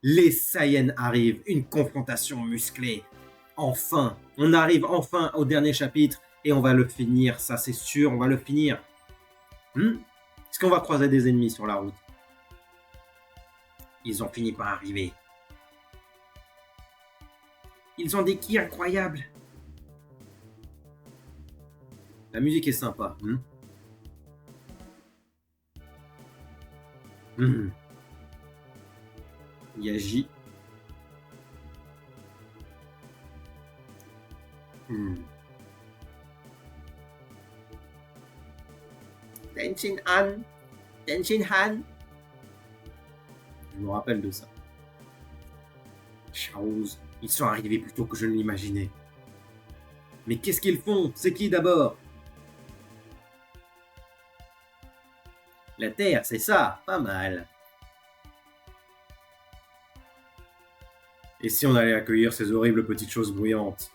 Les Saiyans arrivent, une confrontation musclée. Enfin, on arrive enfin au dernier chapitre et on va le finir, ça c'est sûr, on va le finir. Est-ce qu'on va croiser des ennemis sur la route? Ils ont fini par arriver. Ils ont des ki incroyables. La musique est sympa. Yaji. Tenshin Han. Tenshin Han. Je me rappelle de ça. Chaoz, ils sont arrivés plus tôt que je ne l'imaginais. Mais qu'est-ce qu'ils font? C'est qui d'abord? La Terre, c'est ça, pas mal. Et si on allait accueillir ces horribles petites choses bruyantes?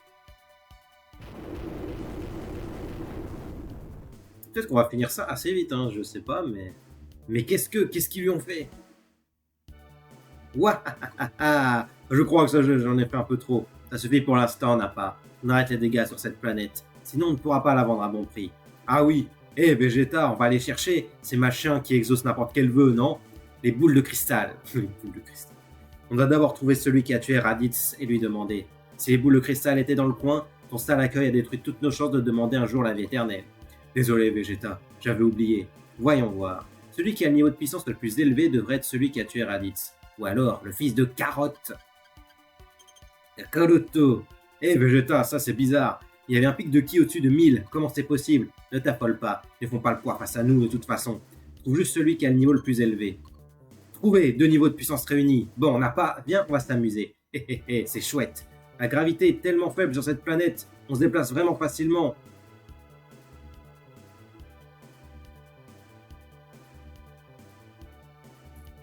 Peut-être qu'on va finir ça assez vite, hein, je sais pas, mais... Mais qu'est-ce qu'ils lui ont fait? Ouah, je crois que ça, j'en ai fait un peu trop. Ça suffit pour l'instant, Nappa. On arrête les dégâts sur cette planète. Sinon, on ne pourra pas la vendre à bon prix. Ah oui, Vegeta, on va aller chercher ces machins qui exaucent n'importe quel vœu, non? Les boules de cristal. Les boules de cristal. On doit d'abord trouver celui qui a tué Raditz et lui demander. Si les boules de cristal étaient dans le coin, ton sale accueil a détruit toutes nos chances de demander un jour la vie éternelle. Désolé, Vegeta, j'avais oublié. Voyons voir. Celui qui a le niveau de puissance le plus élevé devrait être celui qui a tué Raditz. Ou alors, le fils de Carotte. De Karuto. Vegeta, ça c'est bizarre. Il y avait un pic de ki au-dessus de 1000. Comment c'est possible? Ne t'affole pas. Ils ne font pas le poids face à nous de toute façon. Trouve juste celui qui a le niveau le plus élevé. Trouvé, 2 niveaux de puissance réunis. Bon, on n'a pas. Viens, on va s'amuser. C'est chouette. La gravité est tellement faible sur cette planète. On se déplace vraiment facilement.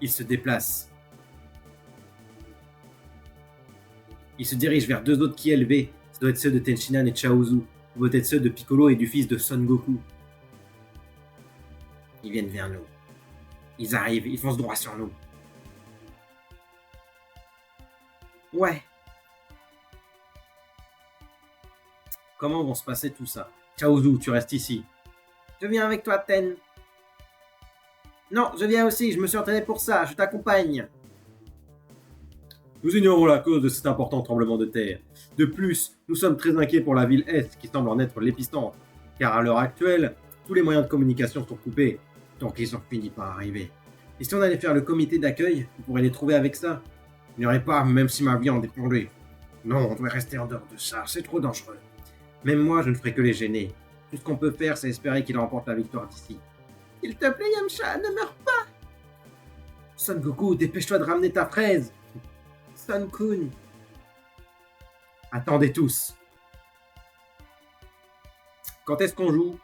Il se déplace. Il se dirige vers deux autres ki élevés. Ça doit être ceux de Tenshinhan et Chaozu. Ou peut-être ceux de Piccolo et du fils de Son Goku. Ils viennent vers nous. Ils arrivent, ils foncent droit sur nous. Ouais. Comment vont se passer tout ça? Chaozu, tu restes ici. Je viens avec toi, Ten. Non, je viens aussi, je me suis entraîné pour ça, je t'accompagne. Nous ignorons la cause de cet important tremblement de terre. De plus, nous sommes très inquiets pour la ville Est, qui semble en être l'épicentre, car à l'heure actuelle, tous les moyens de communication sont coupés, donc ils ont fini par arriver. Et si on allait faire le comité d'accueil, on pourrait les trouver avec ça? Il n'y aurait pas, même si ma vie en dépendait. Non, on doit rester en dehors de ça, c'est trop dangereux. Même moi, je ne ferai que les gêner. Tout ce qu'on peut faire, c'est espérer qu'ils remportent la victoire d'ici. S'il te plaît, Yamcha, ne meurs pas! Son Goku, dépêche-toi de ramener ta fraise! Son-kun! Attendez tous! Quand est-ce qu'on joue?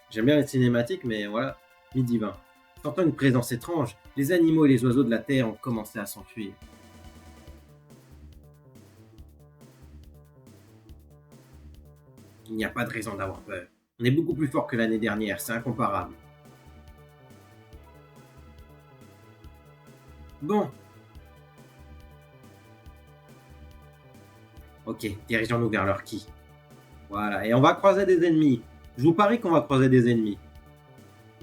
J'aime bien les cinématiques, mais voilà, midi 20. Sentant une présence étrange, les animaux et les oiseaux de la Terre ont commencé à s'enfuir. Il n'y a pas de raison d'avoir peur. On est beaucoup plus fort que l'année dernière, c'est incomparable. Bon. Ok, dirigeons-nous vers leur ki. Voilà, et on va croiser des ennemis. Je vous parie qu'on va croiser des ennemis.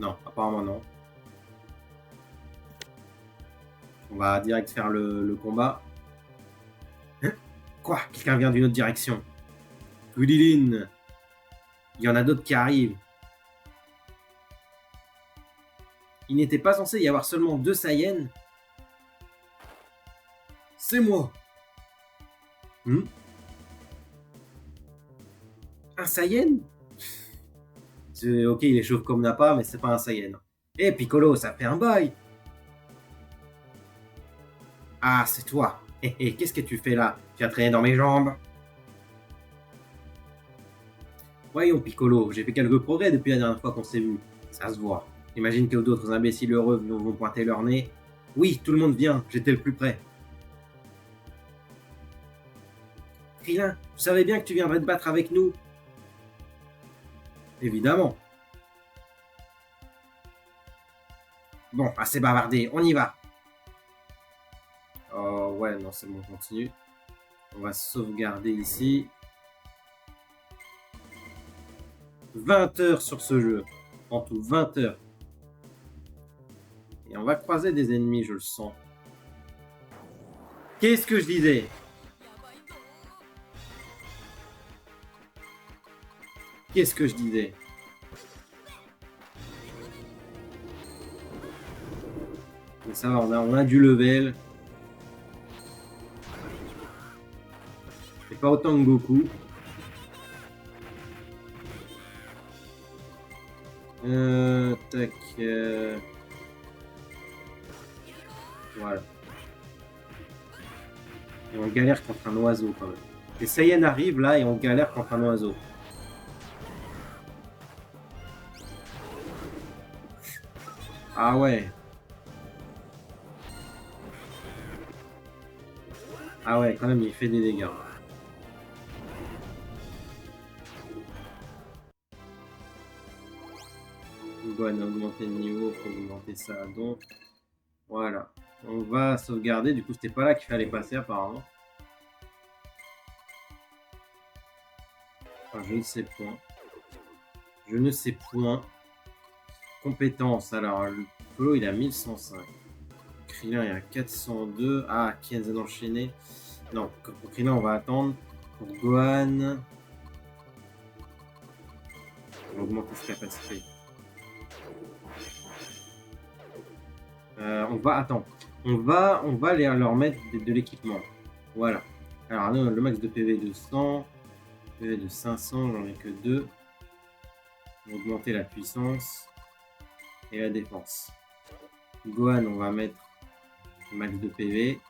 Non, apparemment non. On va direct faire le combat. Hein? Quoi? Quelqu'un vient d'une autre direction. Goodilin. Il y en a d'autres qui arrivent. Il n'était pas censé y avoir seulement 2 Saiyans. C'est moi. Un Saiyan? Ok, il est chauve comme Nappa, mais c'est pas un Saiyan. Piccolo, ça fait un bail. Ah, c'est toi. Qu'est-ce que tu fais là? Tu as traîné dans mes jambes? Voyons, Piccolo, j'ai fait quelques progrès depuis la dernière fois qu'on s'est vu. Ça se voit. J'imagine que d'autres imbéciles heureux vont pointer leur nez. Oui, tout le monde vient, j'étais le plus près. Krillin, je savais bien que tu viendrais te battre avec nous. Évidemment. Bon, assez bavardé, on y va. Oh, ouais, non, c'est bon, on continue. On va sauvegarder ici. 20 heures sur ce jeu. En tout, 20 heures. Et on va croiser des ennemis, je le sens. Qu'est-ce que je disais? Qu'est-ce que je disais? Mais ça va, on a du level. C'est pas autant que Goku. Tac. Voilà. Et on galère contre un oiseau quand même. Les Saiyans arrivent là et on galère contre un oiseau. Ah ouais. Ah ouais, quand même, il fait des dégâts. Gohan a augmenté le niveau, faut augmenter ça donc. Voilà. On va sauvegarder, du coup c'était pas là qu'il fallait passer apparemment. Enfin, je ne sais point. Je ne sais point. Compétences, alors le Polo il a 1105. Krillin il a 402. Ah, Kenzen enchaîné. Non, pour Krillin on va attendre. Pour Gohan, on va augmenter sa capacité. Attends. On va leur mettre de l'équipement. Voilà. Alors le max de PV de 100. PV de 500, j'en ai que 2. On va augmenter la puissance et la défense. Gohan, on va mettre max de PV.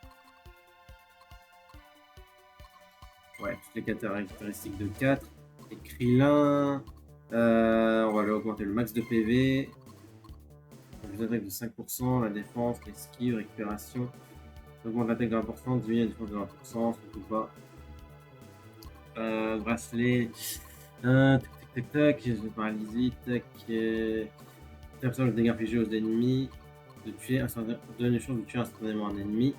Ouais, toutes les caractéristiques de 4. Et Krillin, on va lui augmenter le max de PV. Les attaques de 5%, la défense, l'esquive, récupération. On augmente l'attaque de 20%, diminue la défense de 20%, ça ne peut pas. Bracelet. Tac, tac, tac, je vais paralyser. Tac. Absorbe le dégâts infligés aux ennemis. Donne une chance de tuer instantanément un ennemi.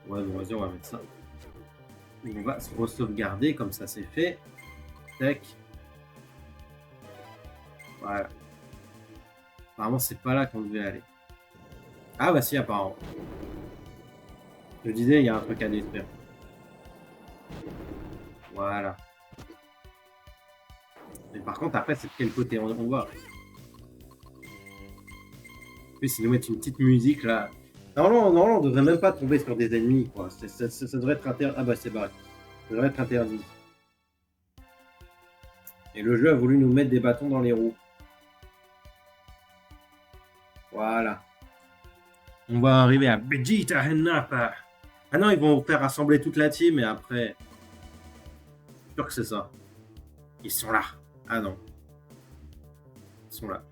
Ouais, bon, vas-y, on va mettre ça. On va se re-sauvegarder, comme ça c'est fait. Tac. Voilà. Apparemment, c'est pas là qu'on devait aller. Ah, bah si, apparemment. Je disais, il y a un truc à détruire. Voilà. Mais par contre, après, c'est de quel côté on va. En plus, ils nous mettent une petite musique là. Normalement, on devrait même pas tomber sur des ennemis, quoi. Ça devrait être interdit. Ah bah, c'est barré. Ça devrait être interdit. Et le jeu a voulu nous mettre des bâtons dans les roues. Voilà. On va arriver à Vegeta and Nappa. Ah non, ils vont faire rassembler toute la team et après... Je suis sûr que c'est ça. Ils sont là. Ah non. Ils sont là.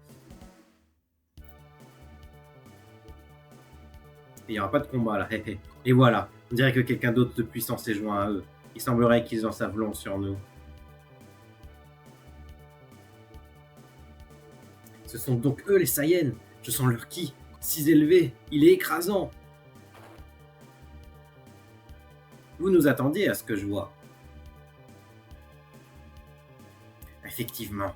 Il n'y aura pas de combat là. Et voilà. On dirait que quelqu'un d'autre de puissant s'est joint à eux. Il semblerait qu'ils en savent long sur nous. Ce sont donc eux les Saiyans. Je sens leur ki. Si élevé. Il est écrasant. Vous nous attendiez à ce que je vois. Effectivement.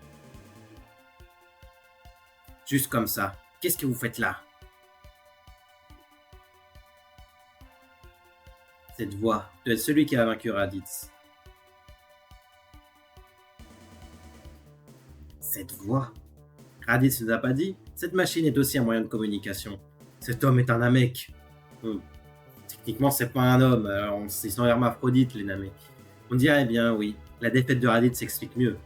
Juste comme ça. Qu'est-ce que vous faites là? Cette voix doit être celui qui a vaincu Raditz. Cette voix? Raditz ne l'a pas dit? Cette machine est aussi un moyen de communication. Cet homme est un Namek. Techniquement, c'est pas un homme. Ils sont hermaphrodites, les Namek. On dirait bien, oui. La défaite de Raditz s'explique mieux.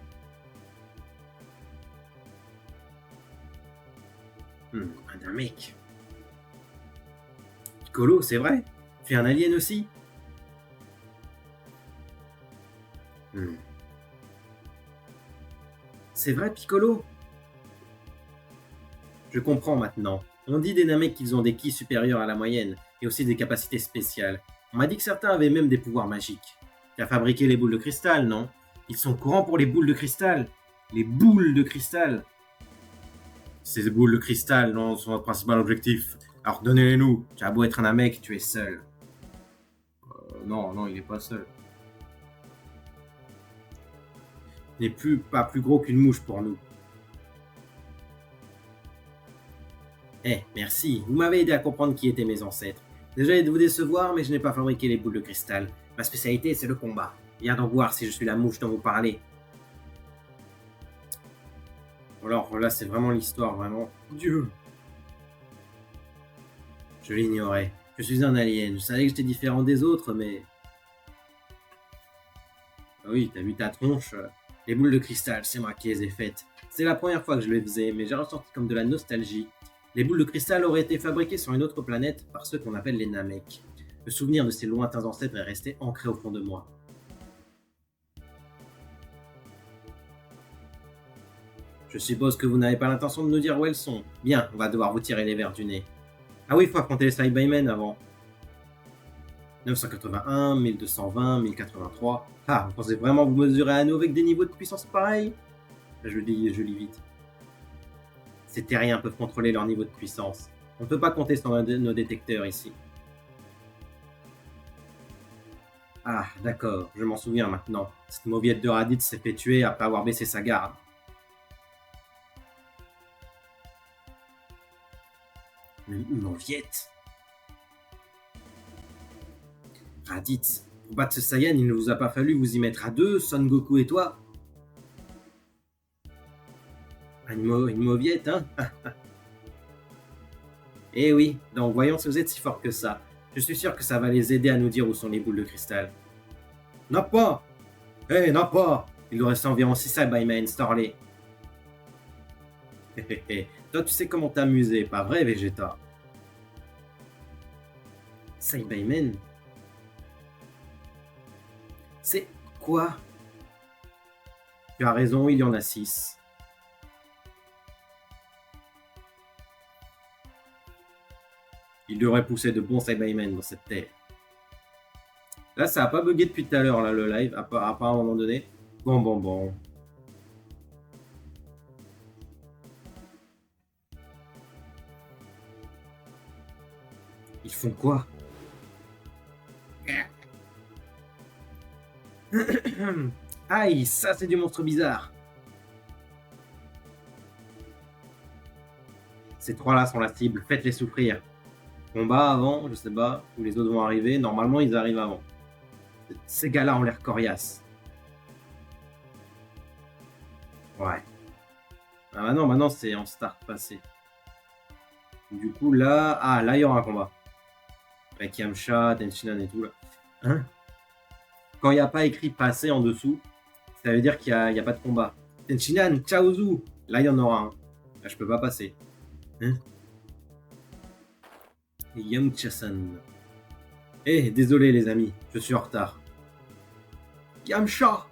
Un Namek. Piccolo, c'est vrai? Tu es un alien aussi? C'est vrai, Piccolo? Je comprends maintenant. On dit des Namek qu'ils ont des ki supérieurs à la moyenne, et aussi des capacités spéciales. On m'a dit que certains avaient même des pouvoirs magiques. Tu as fabriqué les boules de cristal, non? Ils sont courants pour les boules de cristal. Les boules de cristal. Ces boules de cristal, non, sont notre principal objectif. Alors donnez-les-nous. Tu as beau être un Namek, tu es seul. Non, non, il est pas seul. Il n'est pas plus gros qu'une mouche pour nous. Eh, merci, vous m'avez aidé à comprendre qui étaient mes ancêtres. Désolé de vous décevoir, mais je n'ai pas fabriqué les boules de cristal. Ma spécialité, c'est le combat. Viens donc voir si je suis la mouche dont vous parlez. Alors là, c'est vraiment l'histoire, vraiment. Dieu. Je l'ignorais. Je suis un alien. Je savais que j'étais différent des autres, mais... Ah oui, t'as vu ta tronche. Les boules de cristal, c'est moi qui les ai faites. C'est la première fois que je les faisais, mais j'ai ressenti comme de la nostalgie. Les boules de cristal auraient été fabriquées sur une autre planète par ceux qu'on appelle les Namek. Le souvenir de ces lointains ancêtres est resté ancré au fond de moi. Je suppose que vous n'avez pas l'intention de nous dire où elles sont. Bien, on va devoir vous tirer les verres du nez. Ah oui, il faut affronter les Cybermen avant. 981, 1220, 1083. Ah, vous pensez vraiment vous mesurer à nous avec des niveaux de puissance pareils? Je lis vite. Ces terriens peuvent contrôler leur niveau de puissance. On ne peut pas compter sur nos détecteurs ici. Ah, d'accord, je m'en souviens maintenant. Cette mauviette de Raditz s'est fait tuer après avoir baissé sa garde. Une mauviette? Raditz, pour battre ce Saiyan, il ne vous a pas fallu vous y mettre à deux, Son Goku et toi? Une mauviette, hein? Eh oui, donc voyons si vous êtes si fort que ça. Je suis sûr que ça va les aider à nous dire où sont les boules de cristal. N'a pas! Eh, n'a pas! Il nous reste environ 6 Cybermen, Starley. Toi, tu sais comment t'amuser, pas vrai, Vegeta? Cybermen? C'est quoi? Tu as raison, il y en a 6. Il devrait pousser de bons Cybermen dans cette terre. Là, ça a pas bugué depuis tout à l'heure, là, le live, à part à un moment donné. Bon. Ils font quoi? Aïe, ça c'est du monstre bizarre. Ces trois-là sont la cible, faites-les souffrir. Combat avant, je sais pas, où les autres vont arriver. Normalement, ils arrivent avant. Ces gars-là ont l'air coriaces. Ouais. Ah maintenant c'est en start passé. Du coup, là... Ah, là, il y aura un combat. Avec Yamcha, Tenshinhan et tout, là. Hein? Quand il n'y a pas écrit passé en dessous, ça veut dire qu'il n'y a pas de combat. Tenshinhan, Chaozu! Là, il y en aura un. Là, je peux pas passer. Hein? Yamcha-san. Eh, désolé les amis, je suis en retard. Yamcha!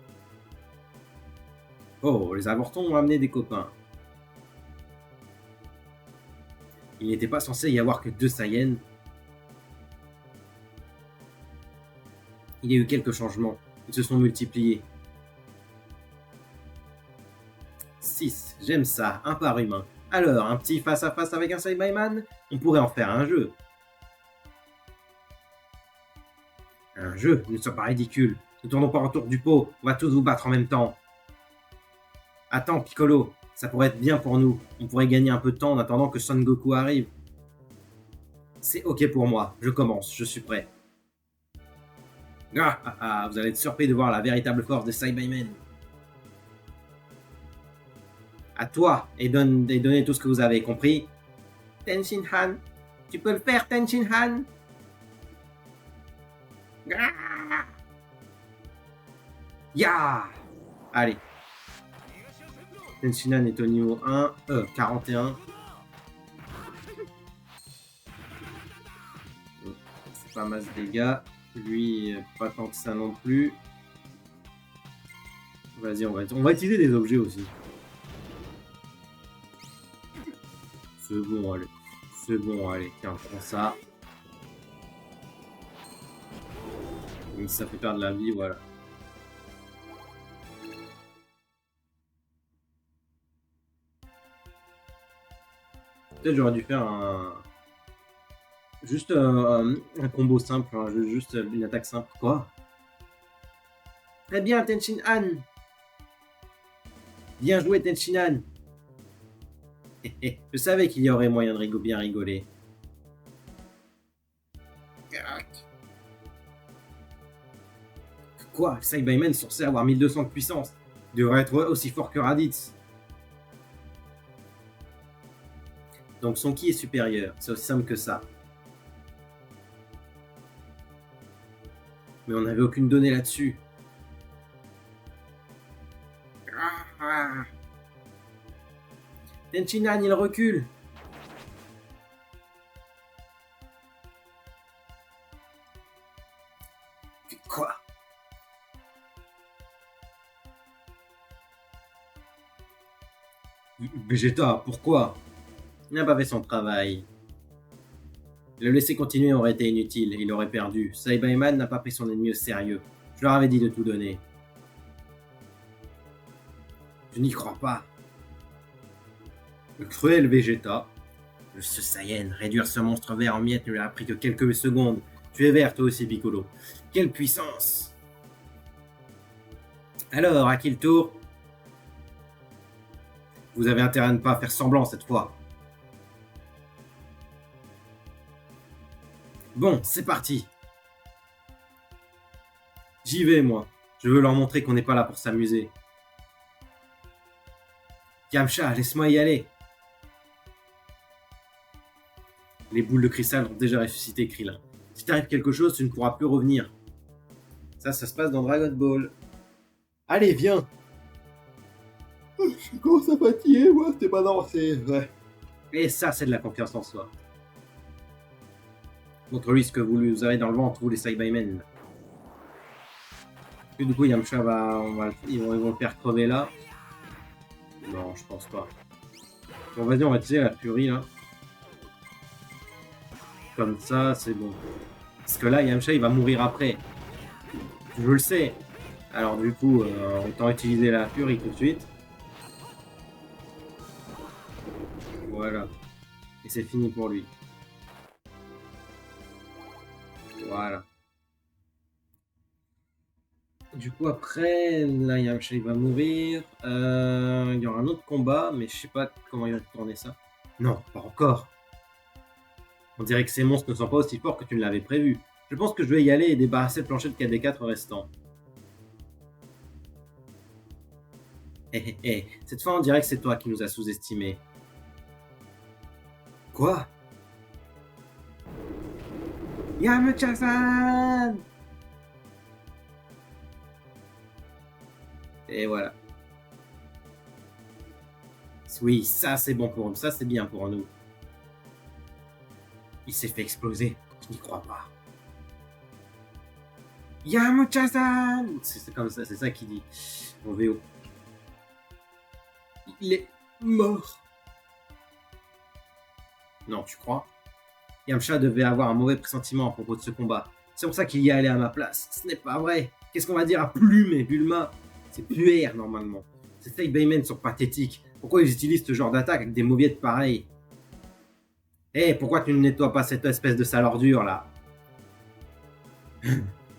Oh, les avortons ont amené des copains. Il n'était pas censé y avoir que 2 Saiyans. Il y a eu quelques changements. Ils se sont multipliés. 6, j'aime ça, un par humain. Alors, un petit face-à-face avec un Cyberman? On pourrait en faire un jeu. Un jeu? Ne sois pas ridicule. Ne tournons pas autour du pot. On va tous vous battre en même temps. Attends, Piccolo. Ça pourrait être bien pour nous. On pourrait gagner un peu de temps en attendant que Son Goku arrive. C'est ok pour moi. Je commence. Je suis prêt. Vous allez être surpris de voir la véritable force des Cybermen. À toi, et donnez tout ce que vous avez, compris? Tenshinhan, tu peux le faire, Tenshinhan? Ya! Allez. Tenshinhan est au niveau 1, 41. C'est pas masse de dégâts. Lui, pas tant que ça non plus. Vas-y, on va utiliser des objets aussi. C'est bon, allez. C'est bon, allez. Tiens, prends ça. Donc, ça fait perdre la vie, voilà. Peut-être j'aurais dû faire un... Juste un combo simple, hein, juste une attaque simple. Quoi? Très bien, Tenshin Han. Bien joué, Tenshin Han. Je savais qu'il y aurait moyen de bien rigoler. Quoi? Saibaman est censé avoir 1200 de puissance. Il devrait être aussi fort que Raditz. Donc son ki est supérieur. C'est aussi simple que ça. Mais on n'avait aucune donnée là-dessus. Tenshinhan, il recule. Quoi? Vegeta, pourquoi? Il n'a pas fait son travail. Le laisser continuer aurait été inutile, il aurait perdu. Saibaman n'a pas pris son ennemi au sérieux. Je leur avais dit de tout donner. Je n'y crois pas. Le cruel Vegeta. Le Saiyan, réduire ce monstre vert en miettes ne lui a pris que quelques secondes. Tu es vert toi aussi, Piccolo. Quelle puissance! Alors, à qui le tour? Vous avez intérêt à ne pas faire semblant cette fois. Bon, c'est parti. J'y vais, moi. Je veux leur montrer qu'on n'est pas là pour s'amuser. Yamcha, laisse-moi y aller. Les boules de cristal ont déjà ressuscité Krillin. Si t'arrive quelque chose, tu ne pourras plus revenir. Ça se passe dans Dragon Ball. Allez, viens. Je commence à fatiguer, moi. C'était pas non, c'est vrai. Et ça, c'est de la confiance en soi. Montre-lui ce que vous avez dans le ventre, vous les Saibamen. Et du coup, Yamcha ils vont le faire crever là. Non, je pense pas. Bon, vas-y, on va utiliser la furie là. Comme ça, c'est bon. Parce que là, Yamcha, il va mourir après. Je le sais. Alors du coup, autant utiliser la furie tout de suite. Voilà. Et c'est fini pour lui. Voilà. Du coup, après, là, Yamcha, il va mourir. Il y aura un autre combat, mais je sais pas comment il va tourner ça. Non, pas encore. On dirait que ces monstres ne sont pas aussi forts que tu ne l'avais prévu. Je pense que je vais y aller et débarrasser le plancher de KD4 restant. Cette fois on dirait que c'est toi qui nous as sous-estimés. Quoi? Yamcha-san! Et voilà. Oui, ça c'est bon pour nous, ça c'est bien pour nous. Il s'est fait exploser, je n'y crois pas. Yamcha-san! C'est comme ça, c'est ça qu'il dit en VO. Il est mort. Non, tu crois? Yamcha devait avoir un mauvais pressentiment à propos de ce combat. C'est pour ça qu'il y est allé à ma place. Ce n'est pas vrai. Qu'est-ce qu'on va dire à Plume et Bulma? C'est Puer normalement. Ces Saibamen sont pathétiques. Pourquoi ils utilisent ce genre d'attaque avec des mauviettes pareilles? Pourquoi tu ne nettoies pas cette espèce de sale ordure là?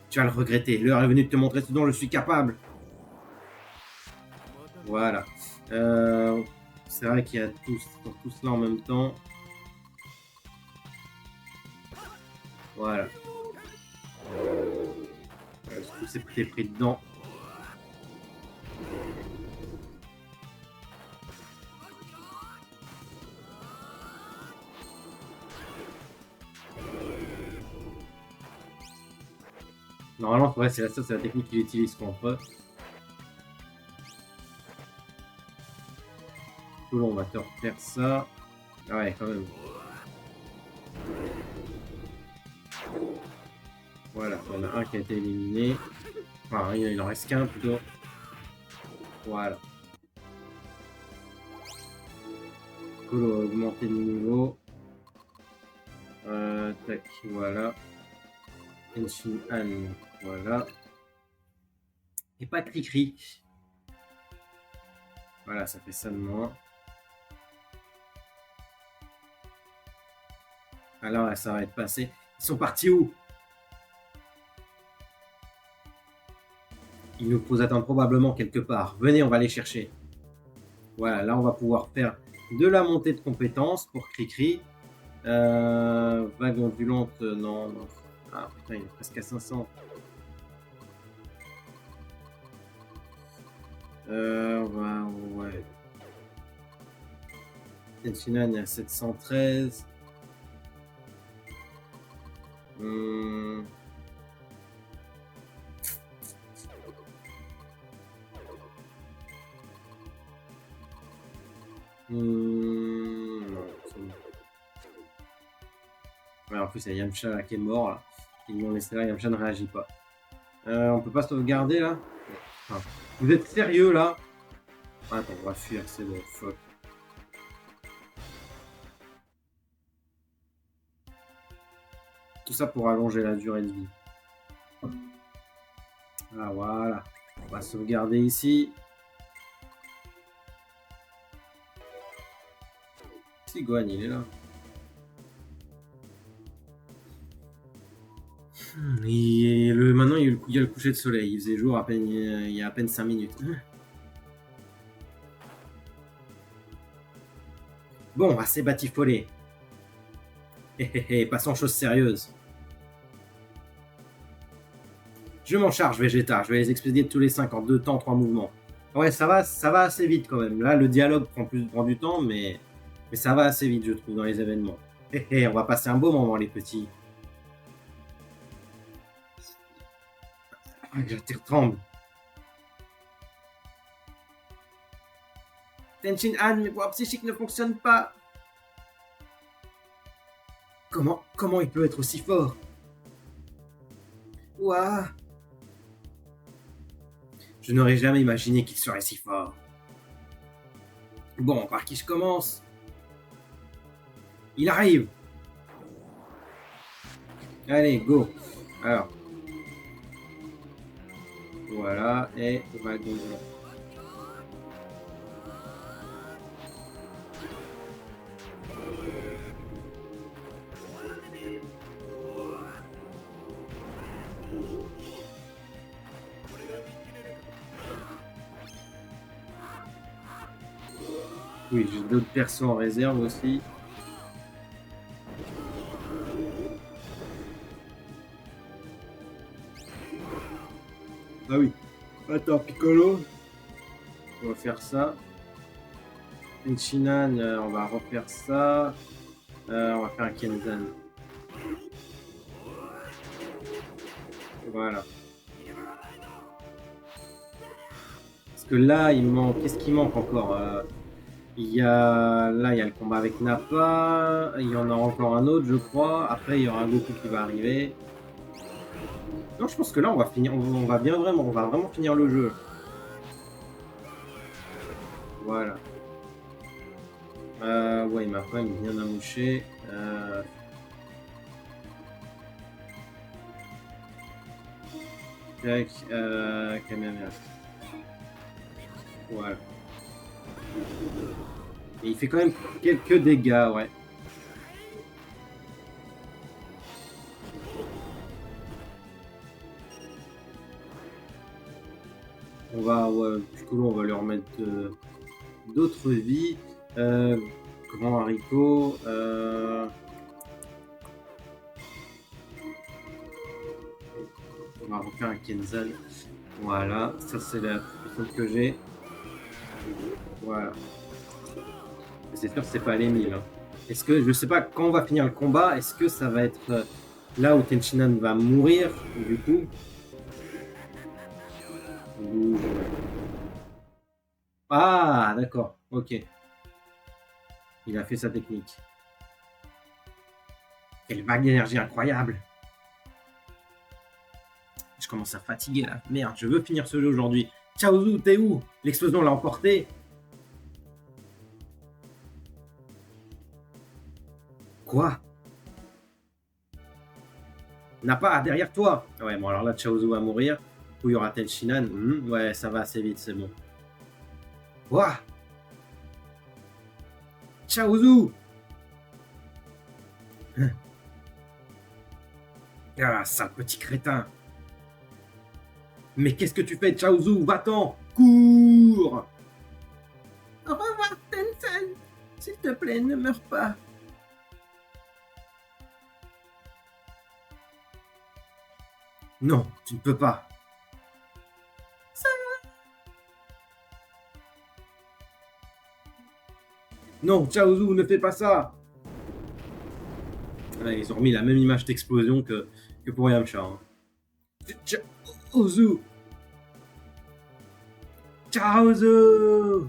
Tu vas le regretter. L'heure est venue de te montrer ce dont je suis capable. Voilà. C'est vrai qu'il y a tout cela en même temps. Voilà. Tout s'est pris dedans. Normalement, ouais, c'est la technique qu'il utilise contre eux. Cool, on va te refaire ça. Ouais, quand même. Voilà, on a un qui a été éliminé. Enfin, il en reste qu'un plutôt. Voilà. Cool, on va augmenter le niveau. Tac, voilà. Tenshin Han, voilà. Et pas de Cricri. Voilà, ça fait ça de moins. Alors là, ça va être passé. Ils sont partis où? Ils nous attendent probablement quelque part. Venez, on va les chercher. Voilà, là, on va pouvoir faire de la montée de compétences pour Cricri. Vague ondulante, non, non. Ah putain, il est presque à 500. Ouais. Tenchinan est à 713. Non, ouais, en plus, il y a Yamcha là, qui est mort. Là. Ils l'ont laissé là, Yamcha ne réagit pas. On peut pas sauvegarder là? Enfin, vous êtes sérieux là? Attends, on va fuir, c'est bon, fuck. Tout ça pour allonger la durée de vie. Ah voilà. On va sauvegarder ici. Si Gohan il est là. Maintenant il y a le coucher de soleil. Il faisait jour à peine, il y a à peine 5 minutes. Bon, assez batifolé. Passons aux choses sérieuses. Je m'en charge, Vegeta. Je vais les expédier tous les 5 en 2 temps, 3 mouvements. Ouais, ça va assez vite quand même. Là, le dialogue prend du temps, mais ça va assez vite, je trouve, dans les événements. On va passer un beau moment, les petits. Ah, la terre tremble. Tenshin Han, mes pouvoirs psychiques ne fonctionnent pas. Comment il peut être aussi fort? Ouah. Je n'aurais jamais imaginé qu'il serait si fort. Bon, par qui je commence? Il arrive. Allez, go. Alors. Voilà, et on va go. Oui, j'ai d'autres persos en réserve aussi. Ah oui. Attends, Piccolo. On va faire ça. Tenchinan, on va refaire ça. On va faire un Kenzan. Voilà. Parce que là, il manque. Qu'est-ce qui manque encore? Là, il y a le combat avec Nappa. Il y en a encore un autre, je crois. Après, il y aura Goku qui va arriver. Non, je pense que là, on va finir. On va vraiment finir le jeu. Voilà. Ouais, il m'a quand même bien amouché. Tac, Kamehameha. Voilà. Et il fait quand même quelques dégâts, ouais. Piccolo, on va lui remettre d'autres vies. Grand haricot. On va refaire un Kenzan. Voilà, ça c'est la puissance que j'ai. Voilà. C'est sûr que c'est pas les 1000. Hein. Est-ce que, je sais pas quand on va finir le combat, est-ce que ça va être là où Tenchinan va mourir, du coup? Ah, d'accord, ok. Il a fait sa technique. Quelle vague d'énergie incroyable! Je commence à fatiguer là. Merde, je veux finir ce jeu aujourd'hui. Chaozu, t'es où? L'explosion l'a emporté. Quoi? Nappa, derrière toi! Ouais, bon, alors là, Chaozu va mourir. Où il y aura Tenshinhan. Ouais, ça va assez vite, c'est bon. Quoi? Chaozu! Ah, sale petit crétin. Mais qu'est-ce que tu fais, Chaozu? Va-t'en! Cours! Au revoir, Tencent. S'il te plaît, ne meurs pas. Non, tu ne peux pas. Non, Chaozu, ne fais pas ça. Ouais, ils ont remis la même image d'explosion que pour Yamcha. Hein. Chaozu! Chaozu!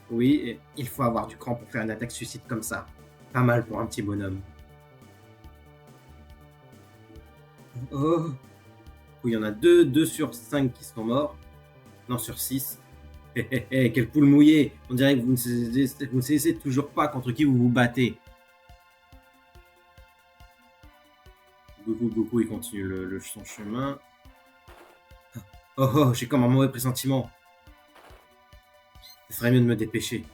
Oui, et il faut avoir du cran pour faire une attaque suicide comme ça. Pas mal pour un petit bonhomme. Oh! Oui, il y en a deux sur 5 qui sont morts. Non, sur 6. Hé hé hé, quelle poule mouillée! On dirait que vous ne saisissez toujours pas contre qui vous vous battez. Goku, il continue son chemin. Oh oh, j'ai comme un mauvais pressentiment. Il ferait mieux de me dépêcher.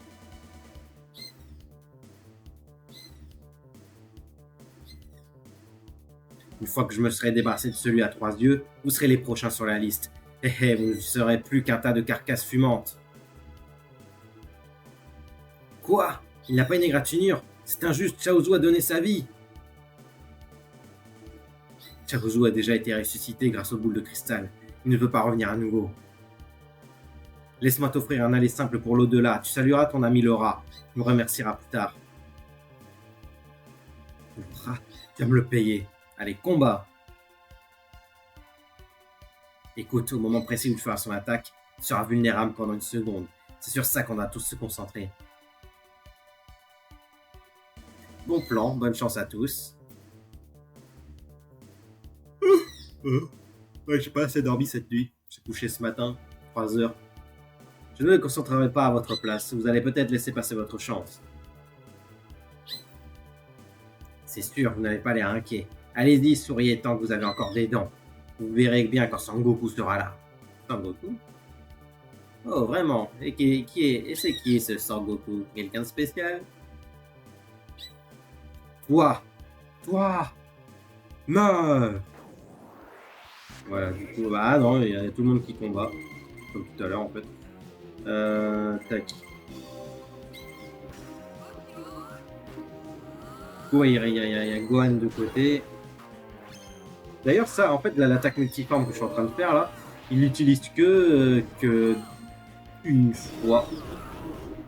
Une fois que je me serai débarrassé de celui à 3 yeux, vous serez les prochains sur la liste. Hé hé, vous ne serez plus qu'un tas de carcasses fumantes. Quoi? Il n'a pas une égratignure. C'est injuste, Chaozu a donné sa vie. Chaozu a déjà été ressuscité grâce aux boules de cristal. Il ne peut pas revenir à nouveau. Laisse-moi t'offrir un aller simple pour l'au-delà. Tu salueras ton ami Laura. Tu me remercieras plus tard. Laura, tu vas me le payer. Allez, combat. Écoute, au moment précis où tu feras son attaque, tu seras vulnérable pendant une seconde. C'est sur ça qu'on doit tous se concentrer. Bon plan, bonne chance à tous. Ouais, j'ai pas assez dormi cette nuit. J'ai couché ce matin, 3 heures. Je ne me concentrerai pas à votre place. Vous allez peut-être laisser passer votre chance. C'est sûr, vous n'avez pas l'air inquiet. Allez-y, souriez tant que vous avez encore des dents. Vous verrez bien quand Sangoku sera là. Sangoku? Oh, vraiment? Et c'est qui ce Sangoku? Quelqu'un de spécial? Toi! Toi! Meurs! Voilà, du coup, bah non, il y a tout le monde qui combat. Comme tout à l'heure, en fait. Tac. Ouais, il y a Gohan de côté. D'ailleurs, ça, en fait, l'attaque multiforme que je suis en train de faire là, il l'utilise que une fois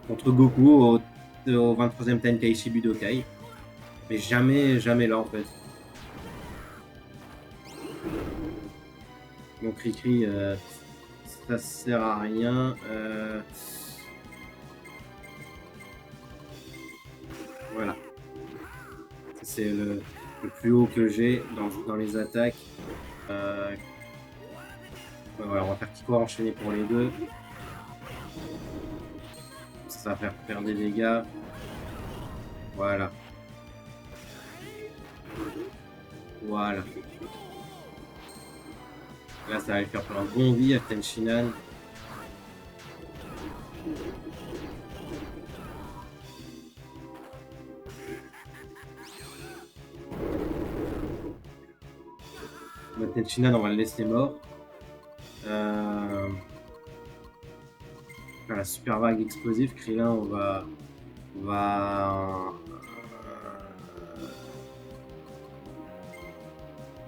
contre Goku au 23e Tenkaichi Budokai. Mais jamais là en fait. Donc Cricri, ça sert à rien. Voilà. C'est le plus haut que j'ai dans les attaques. Voilà, on va faire Kiko enchaîner pour les deux. Ça va faire des dégâts. Voilà. Voilà. Là, ça va lui faire un bon vie à Tenshinhan. Tenshinhan, on va le laisser mort. La super vague explosive, Krillin, on va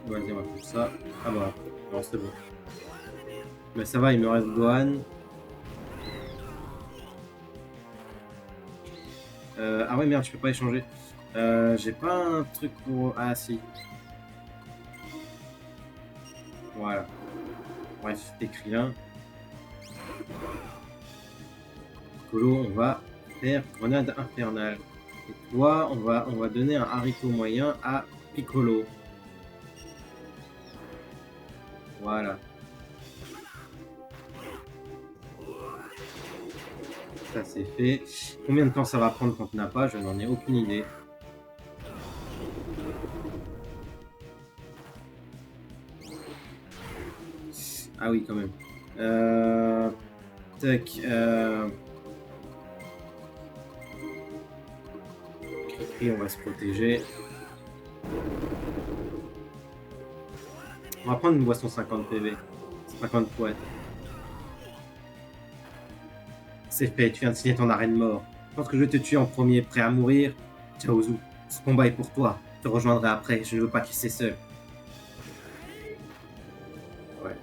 vas-y, on va faire ça. Ah bah, non, c'est bon. Mais ça va, il me reste Gohan. Ah ouais, merde, je peux pas échanger. J'ai pas un truc pour... Ah si. Voilà. Bref, t'es Krillin. Piccolo, on va faire grenade infernale. Et toi, on va donner un haricot moyen à Piccolo. Voilà. Ça c'est fait. Combien de temps ça va prendre quand on n'a pas? Je n'en ai aucune idée. Ah oui, quand même. Tac. Et on va se protéger. On va prendre une boisson 50 PV. 50 poètes. C'est fait, tu viens de signer ton arrêt de mort. Je pense que je vais te tuer en premier, prêt à mourir. Chaozu, ce combat est pour toi. Je te rejoindrai après, je ne veux pas te laisser seul. Ouais.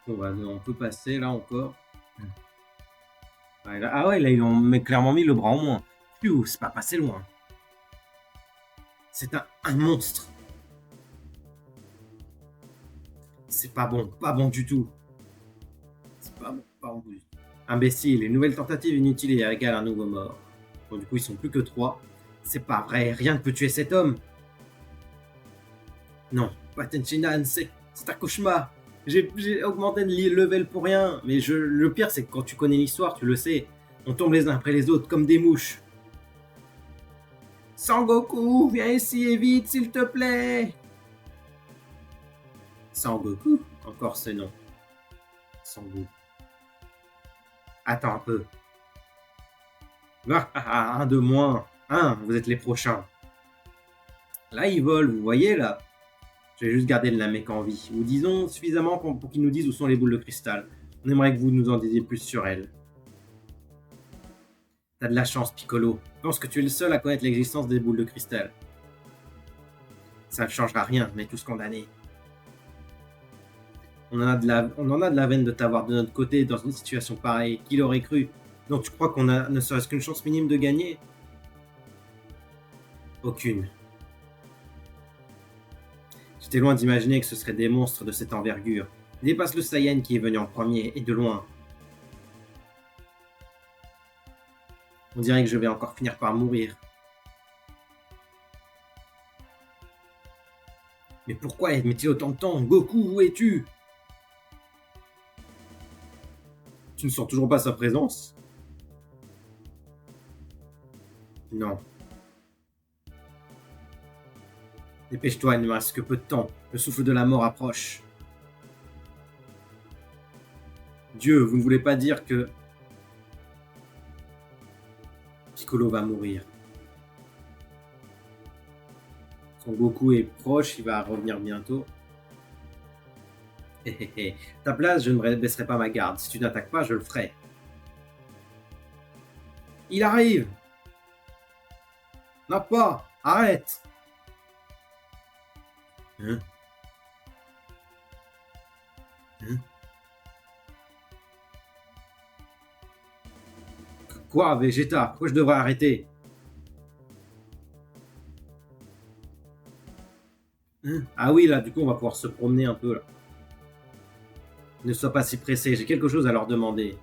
Bon bah on peut passer là encore. Ouais, là, ah ouais, là ils ont clairement mis le bras en moins. Pfiou, c'est pas passé loin. C'est un monstre. C'est pas bon du tout. C'est pas bon du tout. Imbécile, une nouvelle tentative inutile et égale un nouveau mort. Bon, du coup, ils sont plus que 3. C'est pas vrai, rien ne peut tuer cet homme. Non, Patenshinan, c'est un cauchemar. J'ai augmenté le level pour rien. Mais le pire, c'est que quand tu connais l'histoire, tu le sais. On tombe les uns après les autres comme des mouches. Sangoku, viens ici et vite, s'il te plaît. Sangoku, encore ce nom. Sangoku. Attends un peu. Un de moins. Vous êtes les prochains. Là, ils volent, vous voyez, là. Je vais juste garder le Namek en vie. Ou disons suffisamment pour qu'ils nous disent où sont les boules de cristal. On aimerait que vous nous en disiez plus sur elles. T'as de la chance, Piccolo. Je pense que tu es le seul à connaître l'existence des boules de cristal. Ça ne changera rien, mais tous condamnés. On en a de la veine de t'avoir de notre côté dans une situation pareille. Qui l'aurait cru? Donc tu crois qu'on a ne serait-ce qu'une chance minime de gagner? Aucune. J'étais loin d'imaginer que ce seraient des monstres de cette envergure. Ils dépassent le Saiyan qui est venu en premier, et de loin. On dirait que je vais encore finir par mourir. Mais pourquoi met-il autant de temps? Goku, où es-tu? Tu ne sens toujours pas sa présence? Non. Dépêche-toi, il ne me reste que peu de temps. Le souffle de la mort approche. Dieu, vous ne voulez pas dire que Piccolo va mourir. Son Goku est proche, il va revenir bientôt. Ta place, je ne baisserai pas ma garde. Si tu n'attaques pas, je le ferai. Il arrive! Non pas! Arrête! Hein? Quoi, Vegeta? Pourquoi je devrais arrêter? Ah oui, là, du coup, on va pouvoir se promener un peu, là. Ne sois pas si pressé, j'ai quelque chose à leur demander.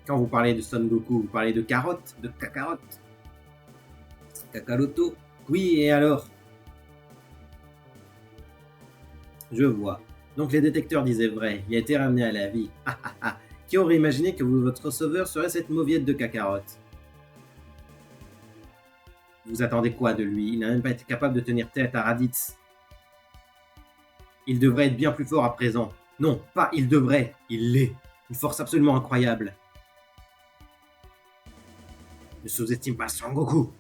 Quand vous parlez de Son Goku, vous parlez de carottes, de cacarottes, Kakaroto. Oui, et alors? Je vois. Donc les détecteurs disaient vrai, il a été ramené à la vie. Qui aurait imaginé que votre sauveur serait cette mauviette de cacarotte? Vous attendez quoi de lui? Il n'a même pas été capable de tenir tête à Raditz. Il devrait être bien plus fort à présent. Non, pas il devrait, il l'est. Une force absolument incroyable. Ne sous-estime pas Sangoku.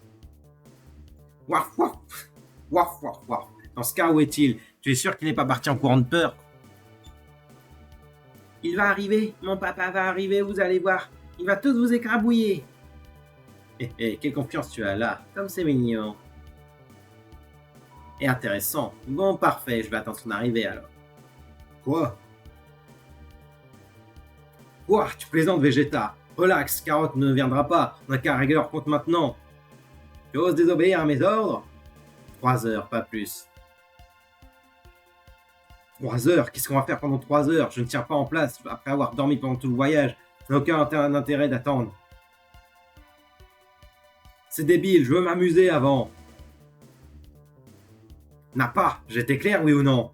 Waf waf. Waf waf waf. Dans ce cas, où est-il? Tu es sûr qu'il n'est pas parti en courant de peur? Il va arriver, mon papa va arriver, vous allez voir. Il va tous vous écrabouiller. Quelle confiance tu as là, comme c'est mignon. Et intéressant. Bon, parfait, je vais attendre son arrivée alors. Quoi? Quoi? Tu plaisantes, Vegeta? Relax, Carotte ne viendra pas. On n'a qu'à régler leur compte maintenant. Tu oses désobéir à mes ordres? 3 heures, pas plus. 3 heures? Qu'est-ce qu'on va faire pendant 3 heures? Je ne tiens pas en place après avoir dormi pendant tout le voyage. Ça n'a aucun intérêt d'attendre. C'est débile, je veux m'amuser avant. N'a pas, j'étais clair, oui ou non?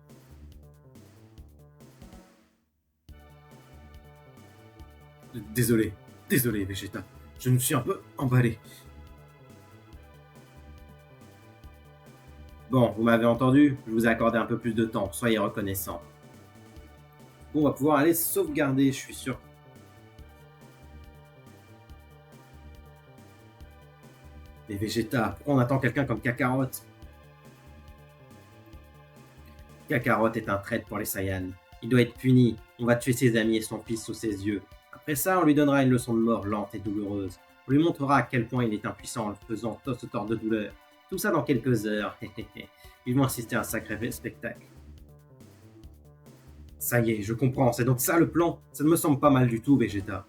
Désolé, Vegeta. Je me suis un peu emballé. Bon, vous m'avez entendu, je vous ai accordé un peu plus de temps, soyez reconnaissants. Bon, on va pouvoir aller sauvegarder, je suis sûr. Les Vegeta, pourquoi on attend quelqu'un comme Kakarot? Kakarot est un traître pour les Saiyans. Il doit être puni. On va tuer ses amis et son fils sous ses yeux. Après ça, on lui donnera une leçon de mort lente et douloureuse. On lui montrera à quel point il est impuissant en le faisant se tordre de douleur. Tout ça dans quelques heures. Ils vont assister à un sacré spectacle. Ça y est, je comprends. C'est donc ça le plan? Ça ne me semble pas mal du tout, Vegeta.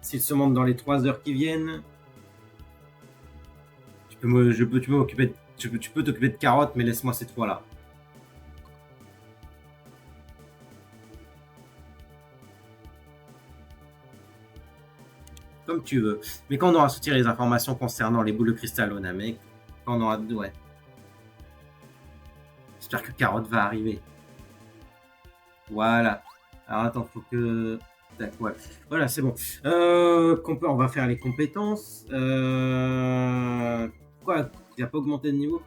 S'il se monte dans les 3 heures qui viennent, tu peux t'occuper de Carotte, mais laisse-moi ces 3 là. Comme tu veux. Mais quand on aura sorti les informations concernant les boules de cristal au Namek, quand on aura... Ouais. J'espère que Carotte va arriver. Voilà. Alors attends, faut que... Ouais. Voilà, c'est bon. On va faire les compétences. Quoi? Il n'a pas augmenté de niveau?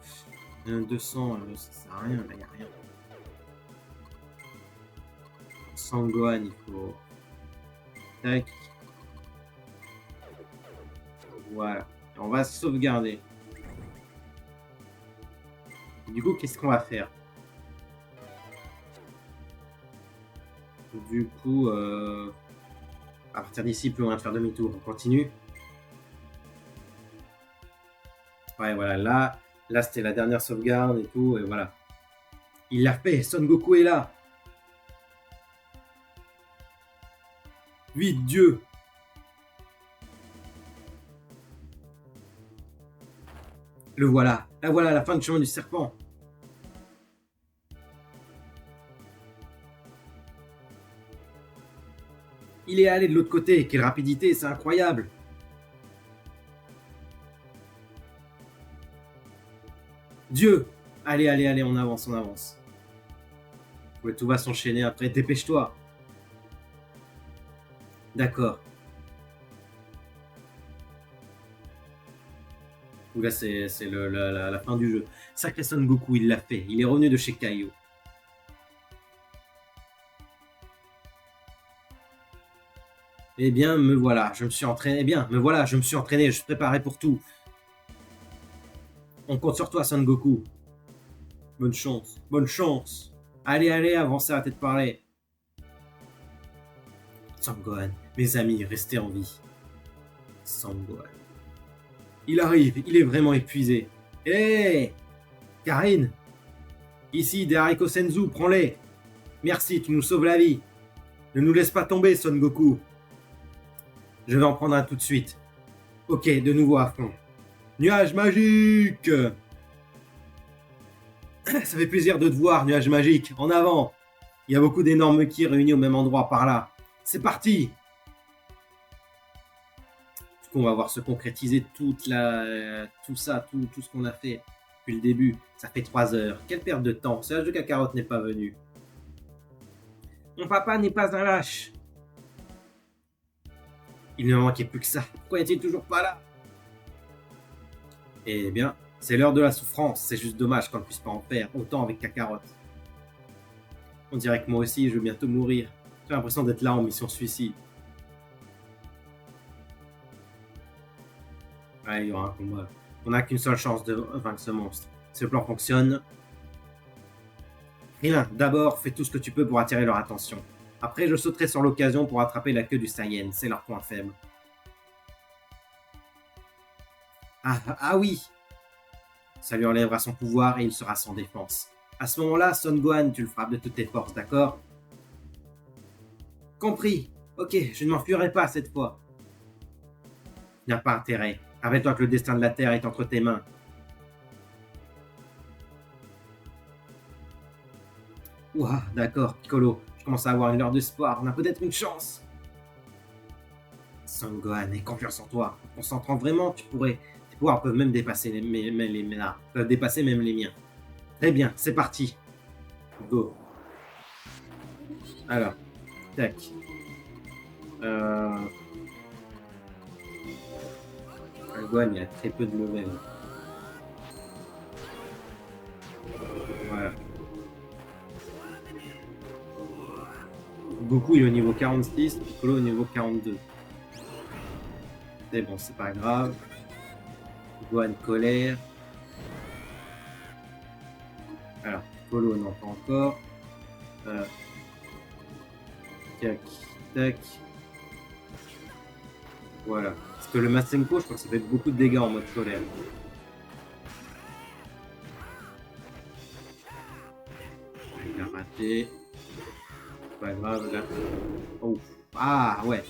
200, ça sert à rien, là, il n'y a rien. Sangohan, il faut... Tac. Voilà. On va sauvegarder. Du coup, qu'est-ce qu'on va faire? Du coup, à partir d'ici, plus loin de faire demi-tour. On continue. Ouais, voilà. Là, c'était la dernière sauvegarde et tout. Et voilà. Il l'a fait. Son Goku est là. Vite, Dieu. Le voilà. Là, voilà la fin du chemin du serpent. Il est allé de l'autre côté. Quelle rapidité, c'est incroyable. Dieu. Allez, on avance. Ouais, tout va s'enchaîner après. Dépêche-toi. D'accord. Là, c'est la fin du jeu. Sacré Son Goku, il l'a fait. Il est revenu de chez Kaio. Eh bien, me voilà. Je me suis entraîné. Je suis préparé pour tout. On compte sur toi, Son Goku. Bonne chance. Allez, avancez, arrêtez de parler. Sangohan, mes amis, restez en vie. Sangohan. Il arrive, il est vraiment épuisé. Hé hey Karine. Ici, des haricots Senzu, prends-les. Merci, tu nous sauves la vie. Ne nous laisse pas tomber, Son Goku. Je vais en prendre un tout de suite. Ok, de nouveau à fond. Nuage magique. Ça fait plaisir de te voir, nuage magique. En avant. Il y a beaucoup d'énormes ki réunis au même endroit par là. C'est parti. Du coup, on va voir se concrétiser tout ça, tout ce qu'on a fait depuis le début. Ça fait 3 heures. Quelle perte de temps. C'est l'âge de Kakarot n'est pas venu. Mon papa n'est pas un lâche. Il ne me manquait plus que ça. Pourquoi n'est-il toujours pas là? Eh bien, c'est l'heure de la souffrance. C'est juste dommage qu'on ne puisse pas en faire autant avec Kakarot. On dirait que moi aussi, je vais bientôt mourir. J'ai l'impression d'être là en mission suicide. Ouais, il y aura un combat. On n'a qu'une seule chance de vaincre ce monstre. Si le plan fonctionne... Rien, d'abord, fais tout ce que tu peux pour attirer leur attention. Après, je sauterai sur l'occasion pour attraper la queue du Saiyan. C'est leur point faible. Ah oui. Ça lui enlèvera son pouvoir et il sera sans défense. À ce moment-là, Son Gohan, tu le frappes de toutes tes forces, d'accord? Compris. Ok, je ne m'enfuirai pas cette fois. Il n'y a pas intérêt. Rappelle-toi que le destin de la Terre est entre tes mains. Ouah, d'accord, Piccolo. Je commence à avoir une heure d'espoir. On a peut-être une chance. Son Gohan, aie confiance en toi. En concentrant vraiment, tes pouvoirs peuvent même dépasser peuvent dépasser même les miens. Très bien, c'est parti. Go. Alors, tac. Gohan, il a très peu de level. Voilà. Goku il est au niveau 46, Piccolo au niveau 42. C'est bon, c'est pas grave. Gohan colère. Alors, Piccolo non pas encore. Tac, tac. Voilà. Parce que le Masenko, je crois que ça fait beaucoup de dégâts en mode colère. Il a raté. Pas grave là. Oh. Ah ouais.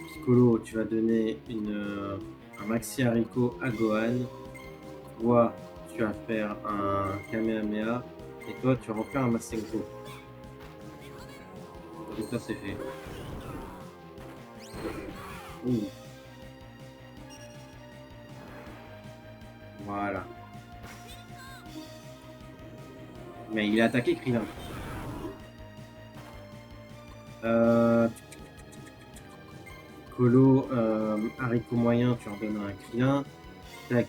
Piccolo, tu vas donner un maxi haricot à Gohan. Toi, tu vas faire un Kamehameha. Et toi, tu vas refaire un Masenko. Et ça, c'est fait. Ouh. Voilà. Mais il a attaqué Krillin. Colo, haricot moyen, tu en donnes un Krillin. Tac,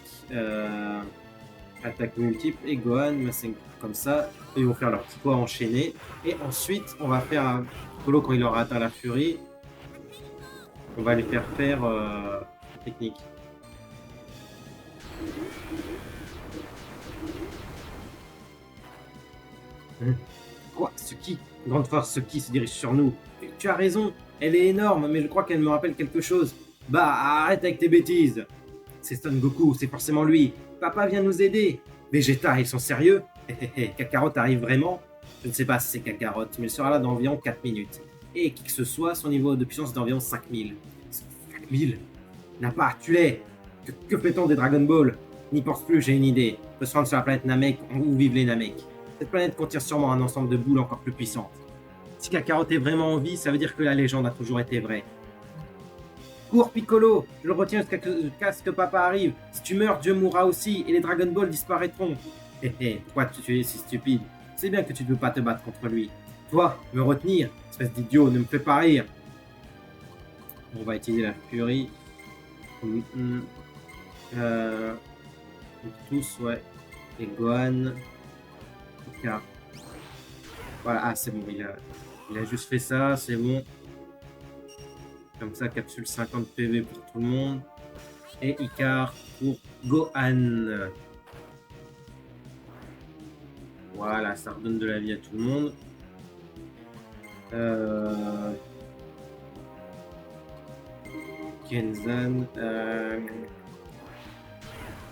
attaque multiple et Gohan, Masenko. Comme ça, ils vont faire leur petit poids enchaîné. Et ensuite, on va faire un Colo quand il aura atteint la furie. On va les faire faire technique. Quoi? Ce qui? Grande force, ce qui se dirige sur nous. Tu as raison, elle est énorme, mais je crois qu'elle me rappelle quelque chose. Bah, arrête avec tes bêtises. C'est Son Goku, c'est forcément lui. Papa vient nous aider. Vegeta, ils sont sérieux? Kakarot arrive vraiment? Je ne sais pas si c'est Kakarot, mais il sera là dans environ 4 minutes. Et qui que ce soit, son niveau de puissance est d'environ 5000. 5000? Nappa, tu l'es. Que fait-on des Dragon Ball? N'y pense plus, j'ai une idée. On peut se rendre sur la planète Namek où vivent les Namek. Cette planète contient sûrement un ensemble de boules encore plus puissantes. Si Kakarot est vraiment en vie, ça veut dire que la légende a toujours été vraie. Cours Piccolo, je le retiens jusqu'à ce que papa arrive. Si tu meurs, Dieu mourra aussi et les Dragon Ball disparaîtront. Pourquoi tu es si stupide? C'est bien que tu ne peux pas te battre contre lui. Toi, me retenir, espèce d'idiot, ne me fais pas rire. On va utiliser la furie. Tous, ouais. Et Gohan. Car. Voilà, ah c'est bon, il a juste fait ça, c'est bon. Comme ça, capsule 50 PV pour tout le monde. Et Icar pour Gohan. Voilà, ça redonne de la vie à tout le monde. Kenzan.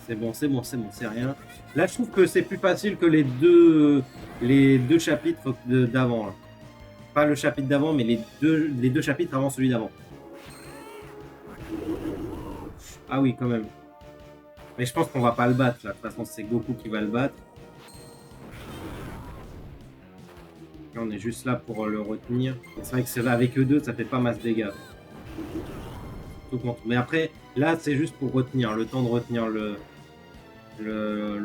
C'est bon, c'est rien. Là, je trouve que c'est plus facile que les deux chapitres d'avant. Pas le chapitre d'avant, mais les deux chapitres avant celui d'avant. Ah oui, quand même. Mais je pense qu'on va pas le battre, là. De toute façon, c'est Goku qui va le battre. Là, on est juste là pour le retenir. C'est vrai que c'est là, avec eux deux, ça fait pas masse de dégâts. Tout compte. Mais après, là, c'est juste pour retenir. Le temps de retenir le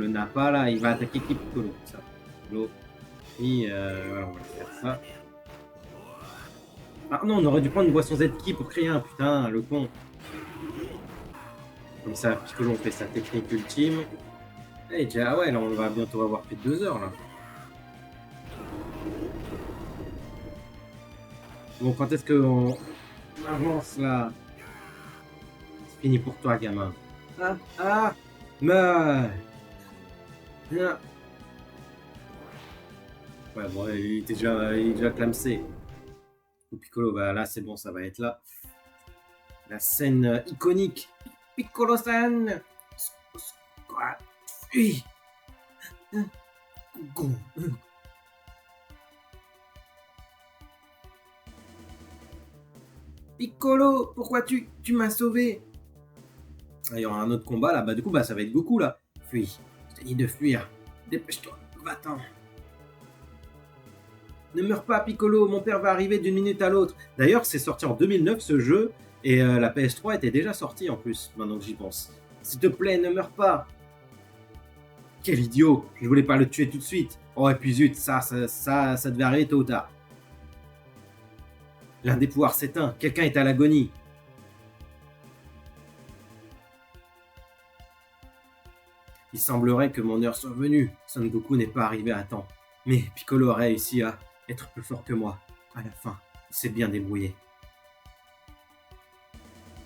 Nappa, là, il va attaquer qui Piccolo. Ça. Piccolo. Et voilà, on va faire ça. Ah non, on aurait dû prendre une boisson Z-Ki pour créer un putain, le con. Comme ça, Piccolo, on fait sa technique ultime. Et déjà, ouais, là, on va bientôt avoir fait 2 heures, là. Bon, quand est-ce qu'on avance, là? C'est fini pour toi, gamin. Meurs. Ouais, bon, il est déjà clamsé. Piccolo, bah là, c'est bon, ça va être là. La scène iconique. Piccolo-san. Piccolo, pourquoi tu m'as sauvé? Il y aura un autre combat là, bah du coup bah ça va être Goku là. Fuis, je t'ai dit de fuir. Dépêche-toi, va-t'en. Ne meurs pas Piccolo, mon père va arriver d'une minute à l'autre. D'ailleurs c'est sorti en 2009 ce jeu, et la PS3 était déjà sortie en plus, maintenant que j'y pense. S'il te plaît, ne meurs pas. Quel idiot, je voulais pas le tuer tout de suite. Oh et puis zut, ça devait arriver tôt ou tard. L'un des pouvoirs s'éteint, quelqu'un est à l'agonie. Il semblerait que mon heure soit venue. Son Goku n'est pas arrivé à temps. Mais Piccolo a réussi à être plus fort que moi. À la fin, il s'est bien débrouillé.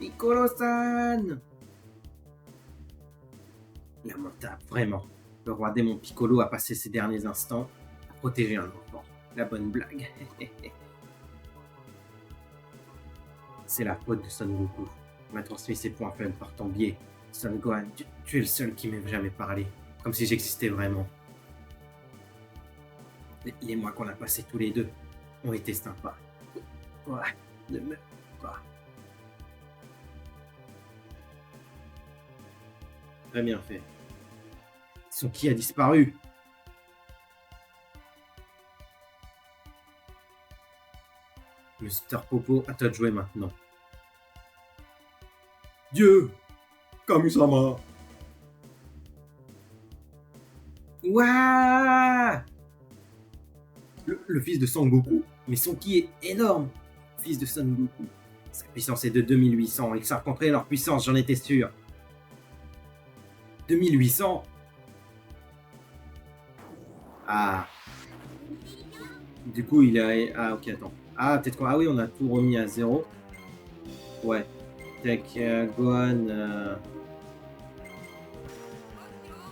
Piccolo-san! Lamentable, vraiment. Le roi démon Piccolo a passé ses derniers instants à protéger un enfant. La bonne blague. C'est la faute de Son Goku. On m'a transmis ses points faibles par ton biais. Son Gohan, tu es le seul qui m'ait jamais parlé. Comme si j'existais vraiment. Les mois qu'on a passés tous les deux ont été sympas. Ouais, ne me pas. Très bien fait. Son ki a disparu. Mr. Popo, à toi de jouer maintenant. Dieu, Kami-sama. Ouah! Le fils de Son Goku, mais son ki est énorme. Fils de Son Goku. Sa puissance est de 2800. Ils savent contrer leur puissance, j'en étais sûr. 2800? Ah. Du coup, il a... Ah, ok, attends. Ah, peut-être quoi? Ah oui, on a tout remis à 0. Ouais. Tech, Gohan...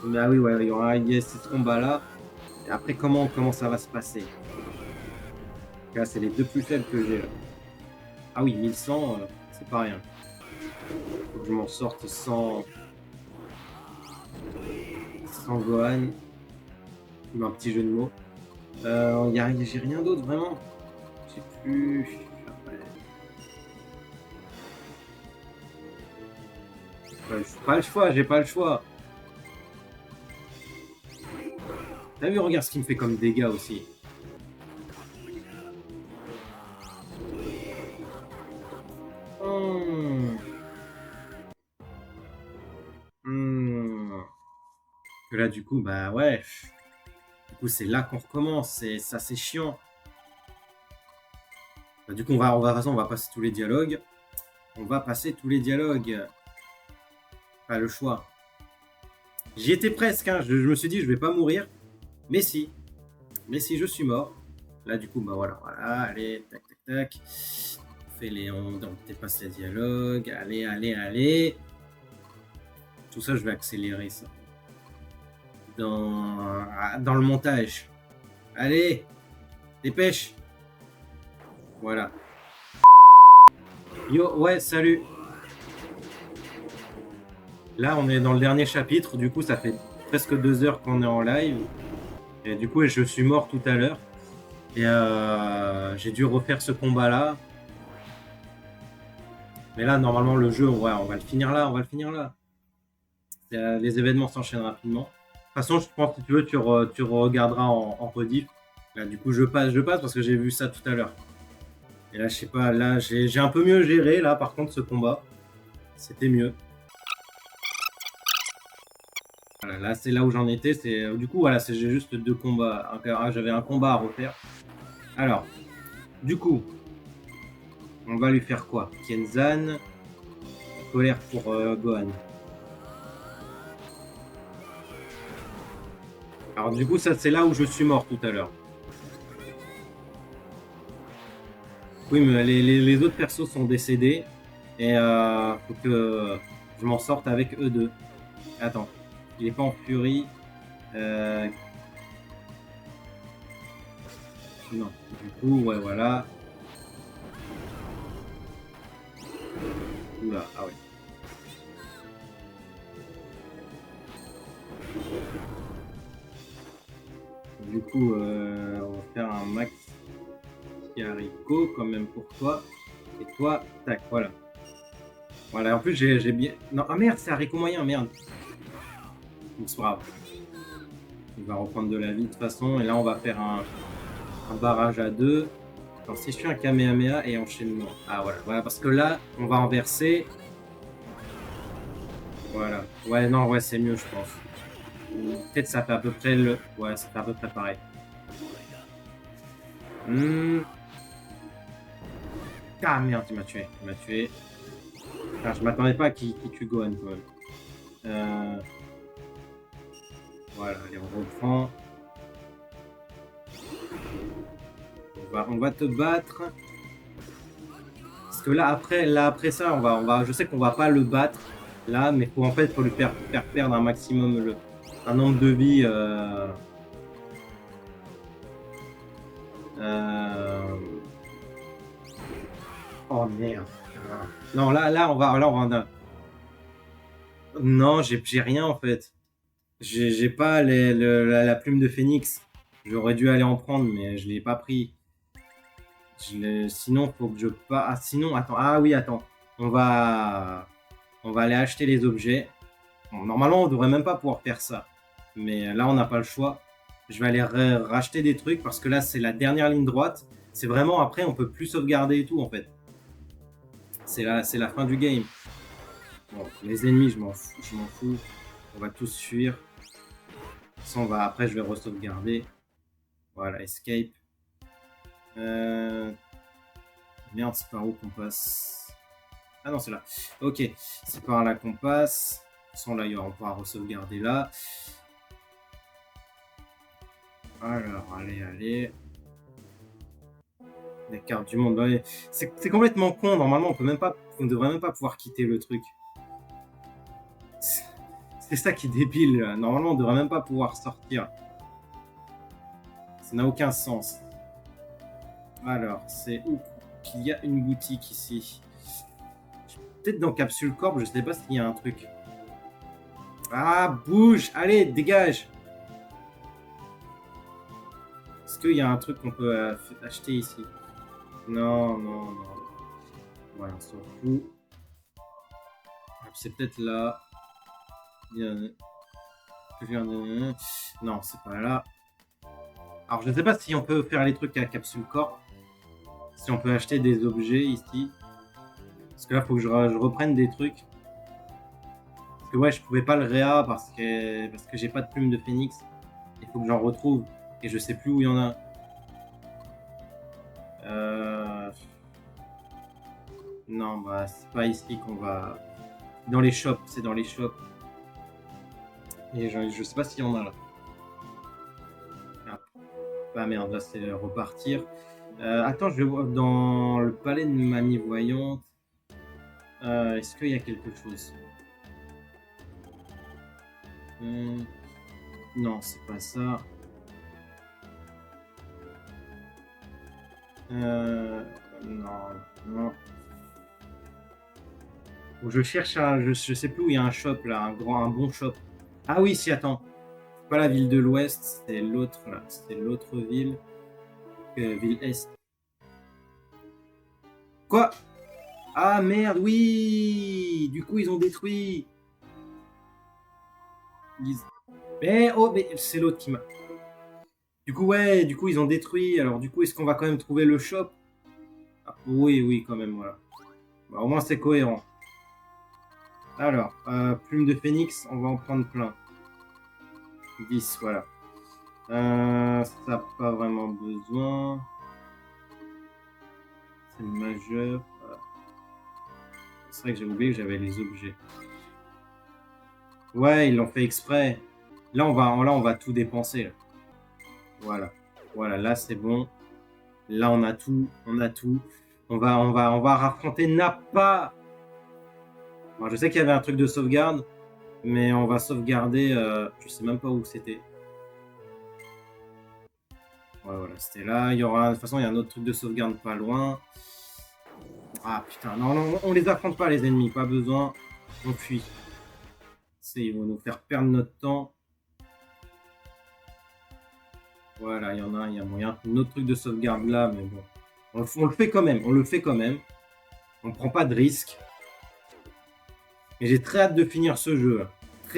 Mais ah oui, ouais, il y aura ce combat-là. Et après, comment ça va se passer? Là, c'est les deux plus faibles que j'ai. Ah oui, 1100, c'est pas rien. Faut que je m'en sorte sans Gohan. Un petit jeu de mots. J'ai rien d'autre, vraiment. J'ai plus... J'ai pas le choix. T'as vu, regarde ce qu'il me fait comme dégâts aussi. Que là, du coup, bah ouais. Du coup, c'est là qu'on recommence. Ça, c'est chiant. Bah, du coup, de toute façon, on va passer tous les dialogues. Pas le choix. J'y étais presque, hein. Je me suis dit, je vais pas mourir. Mais si, je suis mort. Là, du coup, bah voilà, allez, tac, tac, tac. On dépasse les dialogues. Allez. Tout ça, je vais accélérer ça. Dans le montage. Allez, dépêche. Voilà. Yo, ouais, salut. Là, on est dans le dernier chapitre. Du coup, ça fait presque 2 heures qu'on est en live. Et du coup, je suis mort tout à l'heure. Et j'ai dû refaire ce combat-là. Mais là, normalement, le jeu, ouais, on va le finir là. Les événements s'enchaînent rapidement. De toute façon, je pense que si tu veux, tu regarderas en rediff. Là, du coup, je passe parce que j'ai vu ça tout à l'heure. Et là, je sais pas, là, j'ai un peu mieux géré, là, par contre, ce combat. C'était mieux. Voilà, là, c'est là où j'en étais. Du coup, voilà, j'ai juste 2 combats. J'avais un combat à refaire. Alors, du coup, on va lui faire quoi? Kenzan. Colère pour Gohan. Alors, du coup, ça, c'est là où je suis mort tout à l'heure. Oui, mais les autres persos sont décédés. Et faut que je m'en sorte avec eux deux. Attends, il est pas en furie. Non, du coup, ouais, voilà. Oula, ah ouais. Du coup, on va faire un max haricot quand même pour toi. Et toi, tac, voilà. Voilà, en plus j'ai bien... Non, ah merde, c'est haricot moyen, merde. Donc c'est pas grave. Il va reprendre de la vie de toute façon. Et là, on va faire un barrage à 2. Alors, si je fais un Kamehameha et enchaînement. Ah voilà, parce que là, on va renverser. Voilà. Ouais, non, ouais, c'est mieux, je pense. Peut-être ça fait à peu près le... Ouais, ça fait à peu près pareil. Ah merde, il m'a tué. Ah, je m'attendais pas à qu'il tue Gohan quand même. Voilà, allez, on reprend. On va te battre. Parce que là après ça, je sais qu'on va pas le battre là, mais en fait, faut lui faire perdre un maximum un nombre de vies. Euh, Oh merde. Non, là, on va. Non, j'ai rien en fait. J'ai pas la plume de Phénix. J'aurais dû aller en prendre, mais je l'ai pas pris. Sinon, faut que je pas. Ah, sinon, attends. Ah oui, attends. On va, on va aller acheter les objets. Bon, normalement, on devrait même pas pouvoir faire ça. Mais là, on n'a pas le choix. Je vais aller racheter des trucs parce que là, c'est la dernière ligne droite. C'est vraiment après, on peut plus sauvegarder et tout en fait. C'est la fin du game. Bon, les ennemis, je m'en fous. On va tous fuir. Ça, après, je vais re-sauvegarder. Voilà, escape. Merde, c'est par où qu'on passe? Ah non, c'est là. Ok, c'est par là qu'on passe. De toute façon, là, on pourra re-sauvegarder là. Alors, allez. La carte du monde. Ouais. C'est complètement con. Normalement, on devrait même pas pouvoir quitter le truc. C'est ça qui est débile. Là. Normalement, on devrait même pas pouvoir sortir. Ça n'a aucun sens. Alors, c'est où qu'il y a une boutique ici? Peut-être dans Capsule Corp, je sais pas s'il y a un truc. Ah, bouge! Allez, dégage! Est-ce qu'il y a un truc qu'on peut acheter ici? Non. Ouais, on s'en fout. C'est peut-être là. Non, c'est pas là. Alors, je ne sais pas si on peut faire les trucs à Capsule Corp. Si on peut acheter des objets ici. Parce que là, il faut que je reprenne des trucs. Parce que ouais, je pouvais pas le réa parce que j'ai pas de plume de Phénix. Il faut que j'en retrouve. Et je sais plus où il y en a. Non, bah, c'est pas ici qu'on va. Dans les shops, c'est dans les shops. Et je sais pas s'il y en a là. Ah merde, là c'est repartir. Attends, je vais voir dans le palais de Mamie Voyante. Est-ce qu'il y a quelque chose? Non, c'est pas ça. Non. Je cherche je sais plus où il y a un shop là, un bon shop. Ah oui, si, attends. C'est pas la ville de l'Ouest, c'est l'autre là. C'est l'autre ville. Ville Est. Quoi? Ah merde, oui! Du coup, ils ont détruit. Mais c'est l'autre qui m'a. Du coup, ils ont détruit. Alors, du coup, est-ce qu'on va quand même trouver le shop? Ah, oui, quand même, voilà. Bah, au moins, c'est cohérent. Alors, plume de Phénix, on va en prendre plein. 10, voilà. Ça n'a pas vraiment besoin. C'est majeur. Voilà. C'est vrai que j'ai oublié que j'avais les objets. Ouais, ils l'ont fait exprès. Là, on va tout dépenser. Là. Voilà, là, c'est bon. Là, on a tout. On va raffronter Nappa. Bon, je sais qu'il y avait un truc de sauvegarde, mais on va sauvegarder. Je sais même pas où c'était. Ouais, voilà, c'était là. De toute façon, il y a un autre truc de sauvegarde pas loin. Ah putain, non, on les affronte pas, les ennemis. Pas besoin. On fuit. Ils vont nous faire perdre notre temps. Voilà, il y a un autre truc de sauvegarde là, mais bon. On le fait quand même. On prend pas de risque. Mais j'ai très hâte de finir ce jeu. Là.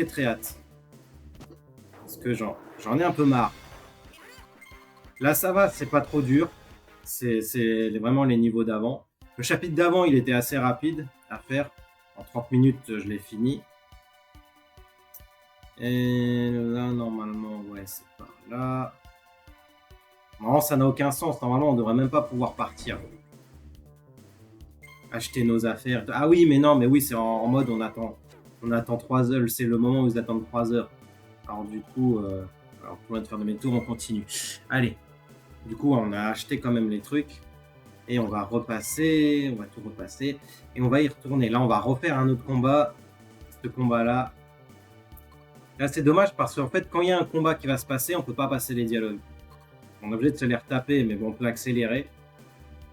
Très hâte. Parce que j'en ai un peu marre. Là, ça va, c'est pas trop dur. C'est vraiment les niveaux d'avant. Le chapitre d'avant, il était assez rapide à faire. En 30 minutes, je l'ai fini. Et là, normalement, ouais, c'est par là. Non, ça n'a aucun sens. Normalement, on devrait même pas pouvoir partir. Acheter nos affaires. Ah oui, mais non, mais oui, c'est en mode on attend 3 heures. C'est le moment où ils attendent 3 heures. Alors du coup, alors pour de faire demi-tour, on continue. Allez, du coup, on a acheté quand même les trucs. Et on va repasser, on va tout repasser. Et on va y retourner. Là, on va refaire un autre combat. Ce combat-là. Là, c'est dommage parce qu'en fait, quand il y a un combat qui va se passer, on peut pas passer les dialogues. On est obligé de se les retaper, mais bon, on peut accélérer.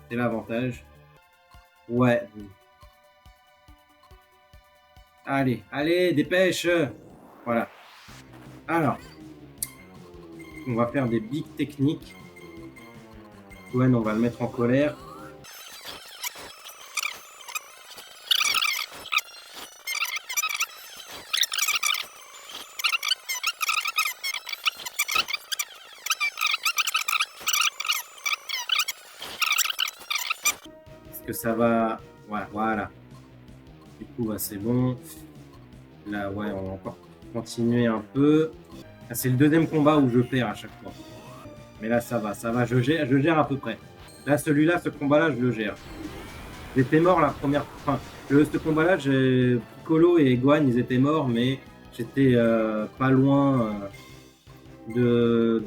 C'est l'avantage. Ouais. Allez, allez, dépêche. Voilà. Alors, on va faire des big techniques. Gwen, on va le mettre en colère. Est-ce que ça va... Ouais, voilà. Du coup, bah, c'est bon. Là, ouais, on va encore continuer un peu. Ah, c'est le deuxième combat où je perds à chaque fois. Mais là, ça va, je gère à peu près. Là, celui-là, ce combat-là, je le gère. J'étais mort la première... Enfin, ce combat-là, Piccolo et Gohan, ils étaient morts, mais j'étais pas loin de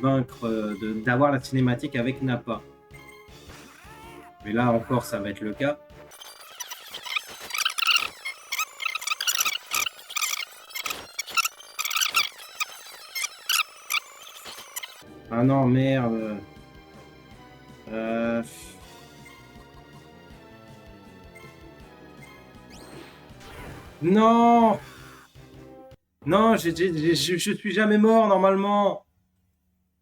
vaincre, d'avoir la cinématique avec Nappa. Mais là encore, ça va être le cas. Ah non, merde. Non! Non, je suis jamais mort normalement.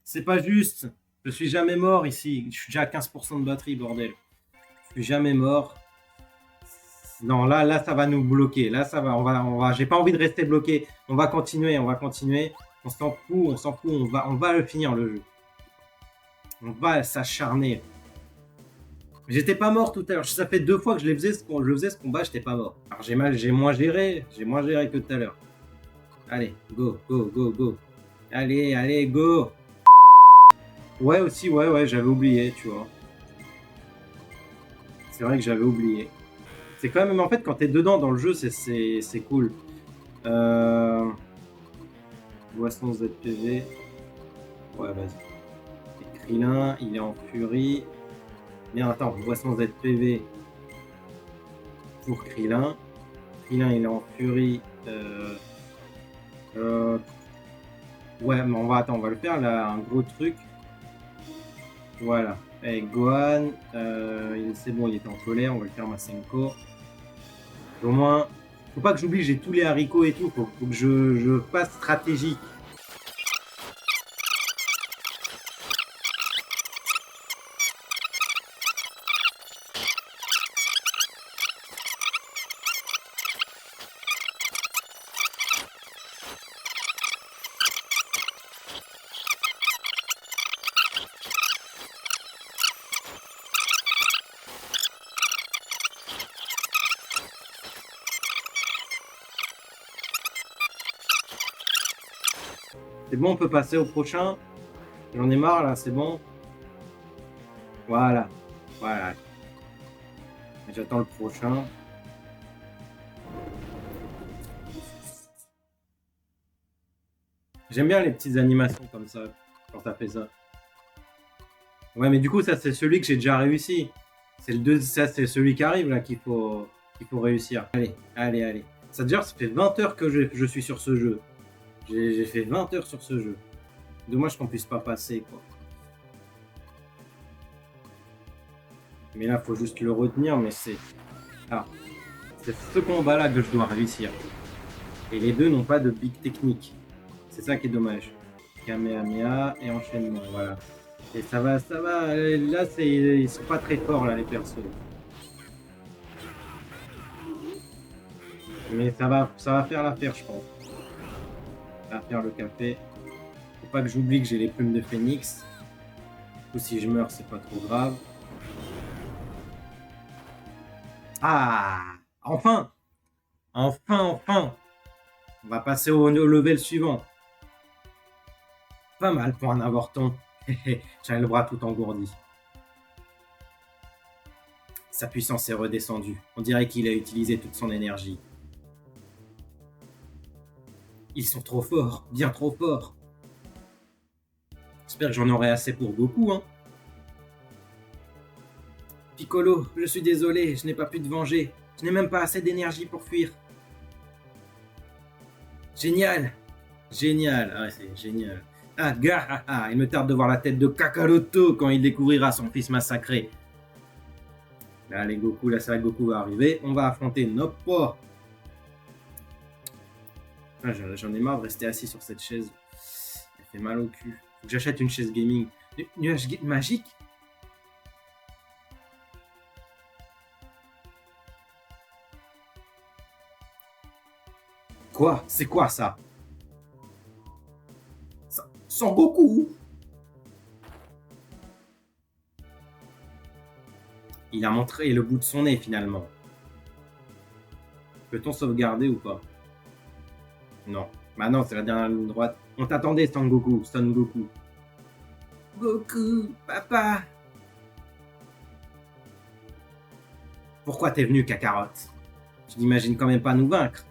C'est pas juste. Je suis jamais mort ici. Je suis déjà à 15% de batterie, bordel. Je suis jamais mort. Non, là, ça va nous bloquer. Là, ça va. J'ai pas envie de rester bloqué. On va continuer. On s'en fout. On va le finir le jeu. On va s'acharner. J'étais pas mort tout à l'heure. Ça fait 2 fois que je faisais ce combat, j'étais pas mort. Alors j'ai moins géré que tout à l'heure. Allez, go, go, go, go. Allez, allez, go. Ouais aussi, ouais, j'avais oublié, tu vois. C'est vrai que j'avais oublié. C'est quand même, en fait, quand t'es dedans dans le jeu, c'est cool. Boisson ZPV. Ouais, vas-y. Et Krillin, il est en furie. Mais attends, Boisson ZPV pour Krillin. Krillin, il est en furie. Ouais, mais on va le faire là, un gros truc. Voilà. Et Gohan, c'est bon, il était en colère, on va le faire Masenko. Au moins, faut pas que j'oublie, j'ai tous les haricots et tout, faut que je fasse stratégique. C'est bon, on peut passer au prochain. J'en ai marre là, c'est bon. Voilà. Voilà. J'attends le prochain. J'aime bien les petites animations comme ça, quand t'as fait ça. Ouais, mais du coup, ça, c'est celui que j'ai déjà réussi. Ça, c'est celui qui arrive là qu'il faut réussir. Allez, allez, allez. Ça déjà, ça fait 20 heures que je suis sur ce jeu. J'ai fait 20 heures sur ce jeu. Dommage qu'on puisse pas passer, quoi. Mais là, faut juste le retenir, mais c'est... Ah, c'est ce combat-là que je dois réussir. Et les deux n'ont pas de big technique. C'est ça qui est dommage. Kamehameha et enchaînement, voilà. Et ça va. Là, ils sont pas très forts, là, les persos. Mais ça va faire l'affaire, je pense. Ça va faire le café. Faut pas que j'oublie que j'ai les plumes de phénix. Du coup, si je meurs, c'est pas trop grave. Ah! Enfin! Enfin! On va passer au level suivant. Pas mal pour un avorton. J'avais le bras tout engourdi. Sa puissance est redescendue. On dirait qu'il a utilisé toute son énergie. Ils sont trop forts, bien trop forts. J'espère que j'en aurai assez pour Goku, hein. Piccolo, je suis désolé, je n'ai pas pu te venger. Je n'ai même pas assez d'énergie pour fuir. Génial. Génial. Ah, c'est génial. Ah, gars, il me tarde de voir la tête de Kakaroto quand il découvrira son fils massacré. Là, les Goku, là, c'est vrai que Goku va arriver. On va affronter Noppo. Ah, j'en ai marre de rester assis sur cette chaise. Elle fait mal au cul. Faut que j'achète une chaise gaming. Nuage magique? Quoi? C'est quoi ça? Sans Goku. Il a montré le bout de son nez finalement. Peut-on sauvegarder ou pas? Non. Bah non, c'est la dernière ligne droite. On t'attendait, Son Goku. Son Goku. Goku, papa. Pourquoi t'es venu, Kakarot? Tu n'imagines quand même pas nous vaincre.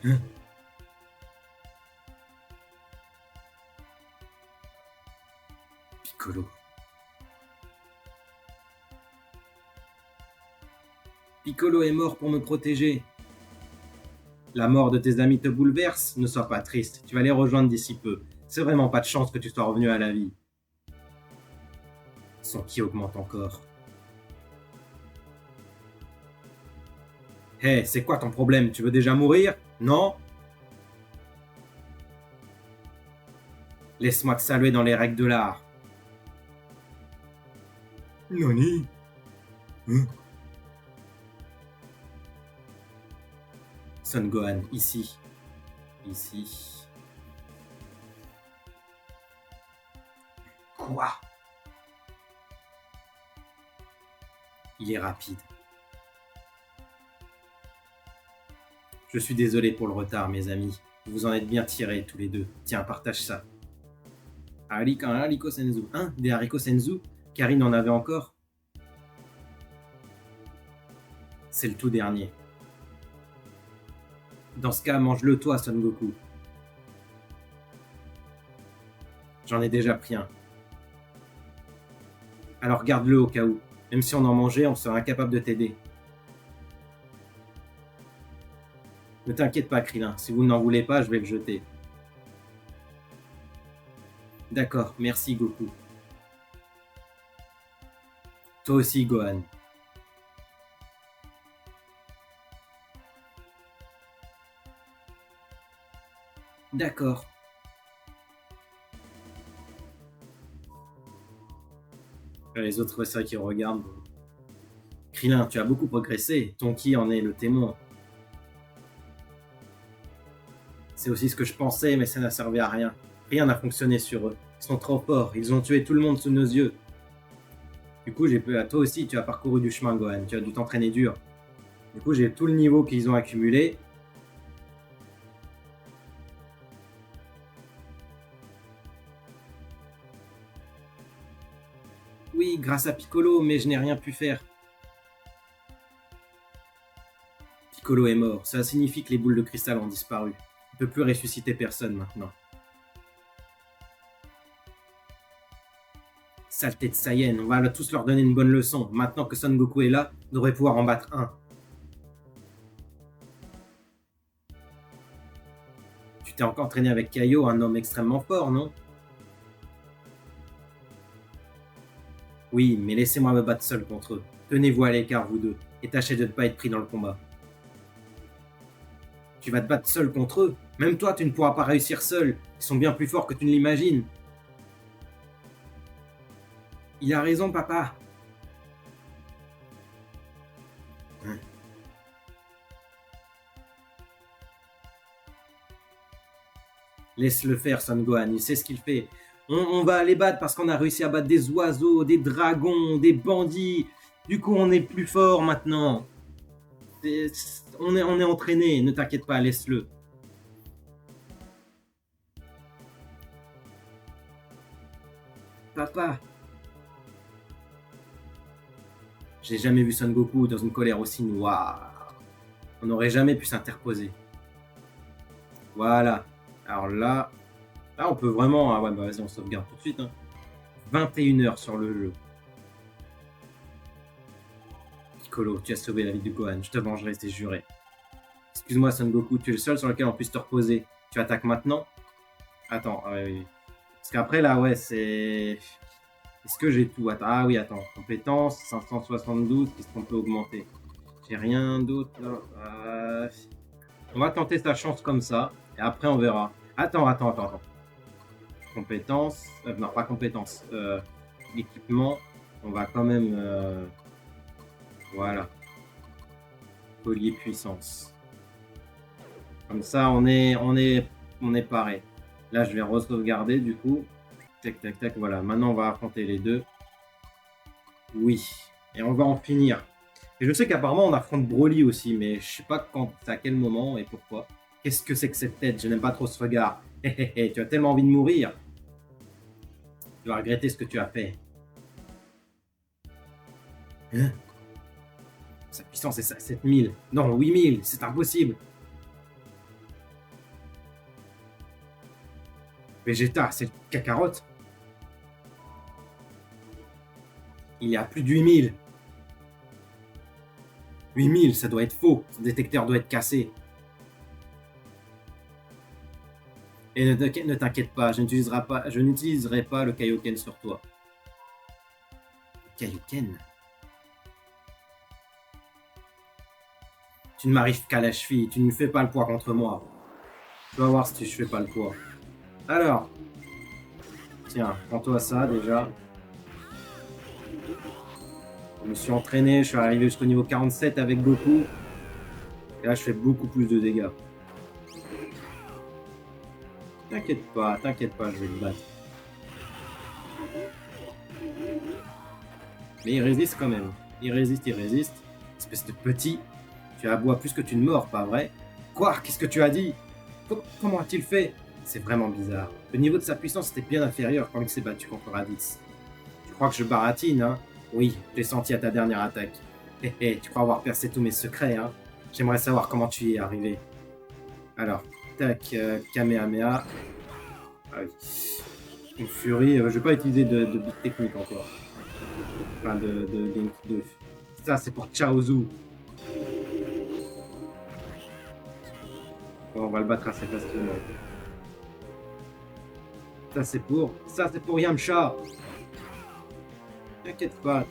Hein? Piccolo. Piccolo est mort pour me protéger. La mort de tes amis te bouleverse? Ne sois pas triste, tu vas les rejoindre d'ici peu. C'est vraiment pas de chance que tu sois revenu à la vie. Son ki augmente encore. Hé, hey, c'est quoi ton problème? Tu veux déjà mourir? Non? Laisse-moi te saluer dans les règles de l'art. Nani? Hein? Son Gohan, ici. Ici. Quoi? Il est rapide. Je suis désolé pour le retard, mes amis. Vous en êtes bien tirés tous les deux. Tiens, partage ça. Un haricot senzu. Hein? Des haricots senzu? Karine en avait encore? C'est le tout dernier. Dans ce cas, mange-le toi, Son Goku. J'en ai déjà pris un. Alors garde-le au cas où. Même si on en mangeait, on serait incapable de t'aider. Ne t'inquiète pas, Krillin. Si vous n'en voulez pas, je vais le jeter. D'accord, merci Goku. Toi aussi, Gohan. D'accord. Les autres, c'est vrai qu'ils regardent. Krillin, tu as beaucoup progressé. Ton ki en est le témoin. C'est aussi ce que je pensais, mais ça n'a servi à rien. Rien n'a fonctionné sur eux. Ils sont trop forts. Ils ont tué tout le monde sous nos yeux. Du coup, toi aussi, tu as parcouru du chemin, Gohan. Tu as dû t'entraîner dur. Du coup, j'ai tout le niveau qu'ils ont accumulé. Oui, grâce à Piccolo, mais je n'ai rien pu faire. Piccolo est mort. Cela signifie que les boules de cristal ont disparu. On ne peut plus ressusciter personne maintenant. Saleté de Saiyan, on va tous leur donner une bonne leçon. Maintenant que Son Goku est là, on devrait pouvoir en battre un. Tu t'es encore entraîné avec Kaio, un homme extrêmement fort, non? Oui, mais laissez-moi me battre seul contre eux. Tenez-vous à l'écart, vous deux, et tâchez de ne pas être pris dans le combat. Tu vas te battre seul contre eux? Même toi, tu ne pourras pas réussir seul. Ils sont bien plus forts que tu ne l'imagines. Il a raison, papa. Laisse-le faire, Son Gohan, il sait ce qu'il fait. On va les battre parce qu'on a réussi à battre des oiseaux, des dragons, des bandits. Du coup, on est plus fort maintenant. On est entraîné, ne t'inquiète pas, laisse-le. Papa. J'ai jamais vu Son Goku dans une colère aussi noire. On n'aurait jamais pu s'interposer. Voilà. Alors là, on peut vraiment... Ah ouais, bah vas-y, on sauvegarde tout de suite. Hein. 21 h sur le jeu. Piccolo, tu as sauvé la vie de Gohan. Je te vengerai, c'est juré. Excuse-moi, Son Goku, tu es le seul sur lequel on puisse te reposer. Tu attaques maintenant? Attends, oui. Parce qu'après, là, ouais, c'est... Est-ce que j'ai tout? Attends, ah oui, attends. Compétences, 572, qu'est-ce qu'on peut augmenter? J'ai rien d'autre, là. On va tenter sa chance comme ça, et après, on verra. Attends. Compétences... non, pas compétences. Équipement, on va quand même... Voilà. Collier puissance. Comme ça, on est paré. Là, je vais re-sauvegarder, du coup. Tac, voilà. Maintenant, on va affronter les deux. Oui. Et on va en finir. Et je sais qu'apparemment, on affronte Broly aussi, mais je sais pas quand, à quel moment et pourquoi. Qu'est-ce que c'est que cette tête? Je n'aime pas trop ce regard. Tu as tellement envie de mourir. Tu vas regretter ce que tu as fait. Hein? Sa puissance est 7000. Non, 8000. C'est impossible. Vegeta, c'est le Kakarot. Il y a plus de 8000. 8000, ça doit être faux. Son détecteur doit être cassé. Et ne t'inquiète pas, je n'utiliserai pas le Kaioken sur toi. Kaioken? Tu ne m'arrives qu'à la cheville, tu ne fais pas le poids contre moi. Tu vas voir si je fais pas le poids. Alors. Tiens, prends-toi ça déjà. Je me suis entraîné, je suis arrivé jusqu'au niveau 47 avec Goku. Et là, je fais beaucoup plus de dégâts. T'inquiète pas, je vais le battre. Mais il résiste quand même. Il résiste. Espèce de petit. Tu aboies plus que tu ne mords, pas vrai? Quoi? Qu'est-ce que tu as dit? Comment a-t-il fait? C'est vraiment bizarre. Le niveau de sa puissance était bien inférieur quand il s'est battu contre Raditz. Tu crois que je baratine, hein? Oui, je l'ai senti à ta dernière attaque. Tu crois avoir percé tous mes secrets, hein? J'aimerais savoir comment tu y es arrivé. Alors, tac, Kamehameha. Ah oui. Une furie, je vais pas utiliser de big technique encore. Enfin, de Genki 2. Ça, c'est pour Chaozu. Bon, on va le battre assez facilement. Ça, c'est pour Yamcha. T'inquiète pas.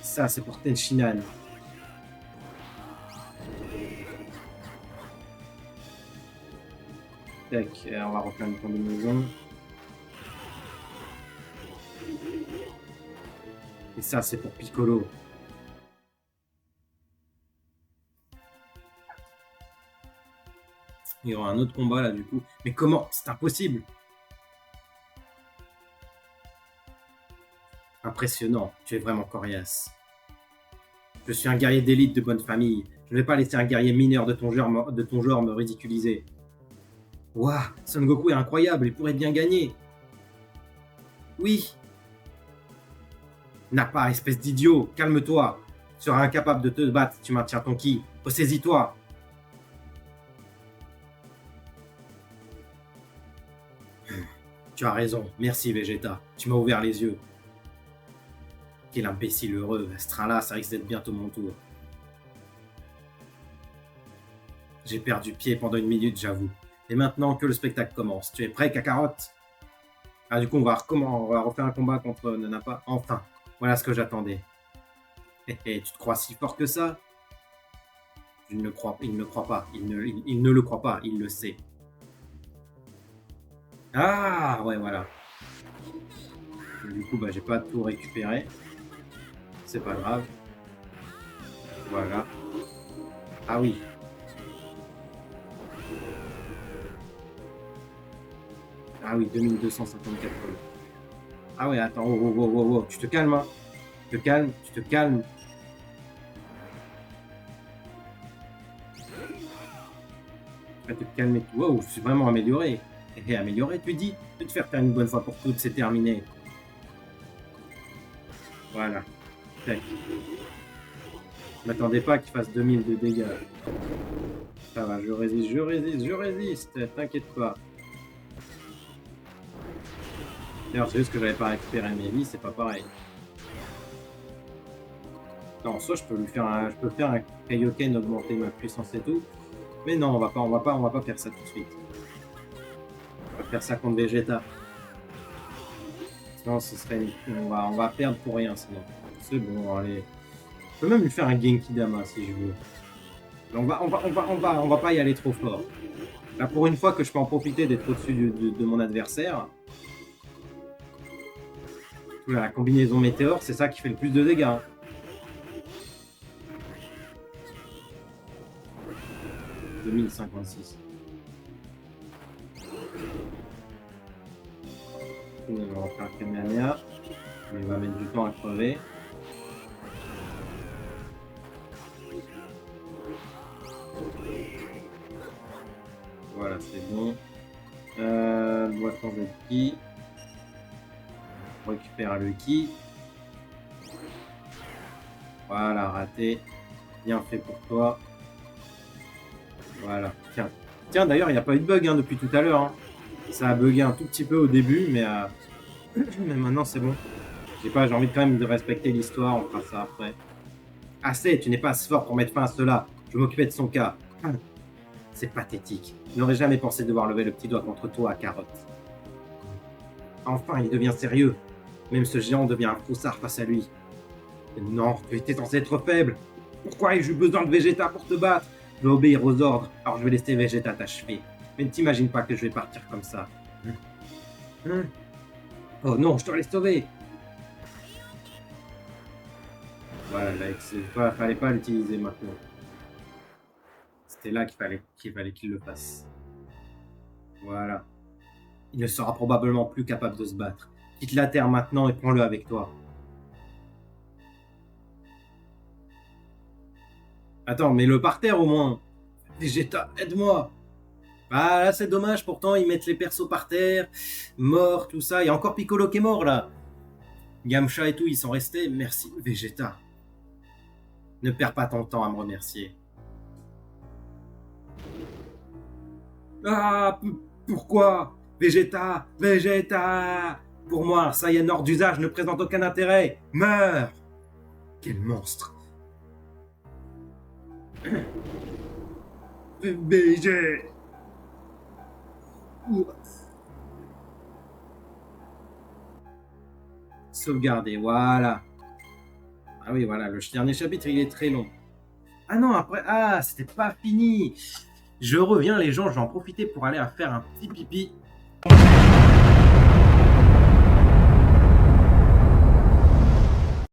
Ça, c'est pour Tenshinhan. Tac, on va refaire une combinaison. Et ça, c'est pour Piccolo. Il y aura un autre combat là du coup. Mais comment? C'est impossible. Impressionnant, tu es vraiment coriace. Je suis un guerrier d'élite de bonne famille. Je ne vais pas laisser un guerrier mineur de ton genre me ridiculiser. Ouah, Son Goku est incroyable, il pourrait bien gagner. Oui. Nappa, espèce d'idiot, calme-toi. Tu seras incapable de te battre si tu maintiens ton ki. Ressaisis-toi. Tu as raison, merci Vegeta, tu m'as ouvert les yeux. Quel imbécile heureux, ce train-là, ça risque d'être bientôt mon tour. J'ai perdu pied pendant 1 minute, j'avoue. Et maintenant que le spectacle commence, tu es prêt, Kakarot? Ah, du coup, on va refaire un combat contre Nappa. Enfin, voilà ce que j'attendais. Tu te crois si fort que ça? Il ne le croit pas, il ne le croit pas, il le sait. Ah, ouais, voilà. Du coup, j'ai pas tout récupéré. C'est pas grave. Voilà. Ah oui. Ah oui, 2254. Ah ouais, attends, oh. Tu te calmes, hein. Tu te calmes. Tu vas te calmer. Wow, je suis vraiment amélioré. Et améliorer, tu dis? De te faire taire une bonne fois pour toutes, c'est terminé. Voilà. Tac. Je m'attendais pas qu'il fasse 2000 de dégâts. Ça va, je résiste, je résiste, je résiste. T'inquiète pas. D'ailleurs, c'est juste que j'avais pas récupéré mes vies, c'est pas pareil. Non, soit je peux lui faire un, je peux faire un Kaioken, augmenter ma puissance et tout. Mais non, on va pas faire ça tout de suite. On va faire ça contre Vegeta. Sinon, ce serait, on va perdre pour rien sinon. C'est bon, allez. Je peux même lui faire un Genki Dama si je veux. Mais on va pas y aller trop fort. Là, pour une fois que je peux en profiter d'être au-dessus de mon adversaire. La combinaison météore, c'est ça qui fait le plus de dégâts. Hein. « 2056. On va faire un Kamehameha. Mais il va mettre du temps à crever. Voilà, c'est bon. Boisson de ki. On récupère le ki. Voilà, raté. Bien fait pour toi. Voilà. Tiens, tiens d'ailleurs, il n'y a pas eu de bug hein, depuis tout à l'heure. Hein. Ça a bugué un tout petit peu au début, mais maintenant c'est bon. J'ai envie quand même de respecter l'histoire, on fera ça après. Assez, tu n'es pas assez fort pour mettre fin à cela. Je m'occupais de son cas. C'est pathétique. Je n'aurais jamais pensé devoir lever le petit doigt contre toi, Carotte. Enfin, il devient sérieux. Même ce géant devient un froussard face à lui. Non, tu étais censé être faible. Pourquoi ai-je eu besoin de Vegeta pour te battre? Je vais obéir aux ordres, alors je vais laisser Vegeta t'achever. Mais ne t'imagine pas que je vais partir comme ça. Oh non, je dois les sauver. Voilà, là, fallait pas l'utiliser maintenant. C'était là qu'il fallait qu'il le fasse. Voilà. Il ne sera probablement plus capable de se battre. Quitte la Terre maintenant et prends-le avec toi. Attends, mets-le par terre au moins. Vegeta, aide-moi. Ah là, c'est dommage, pourtant ils mettent les persos par terre, morts, tout ça. Il y a encore Piccolo qui est mort là. Yamcha et tout, ils sont restés. Merci, Vegeta. Ne perds pas ton temps à me remercier. Ah, pourquoi Vegeta, Vegeta. Pour moi, un Saiyan hors d'usage ne présente aucun intérêt. Meurs. Quel monstre. Vegeta. Sauvegarder, voilà. Ah oui, voilà, le dernier chapitre, il est très long. Ah non, après, c'était pas fini. Je reviens, les gens, je vais en profiter pour aller faire un petit pipi.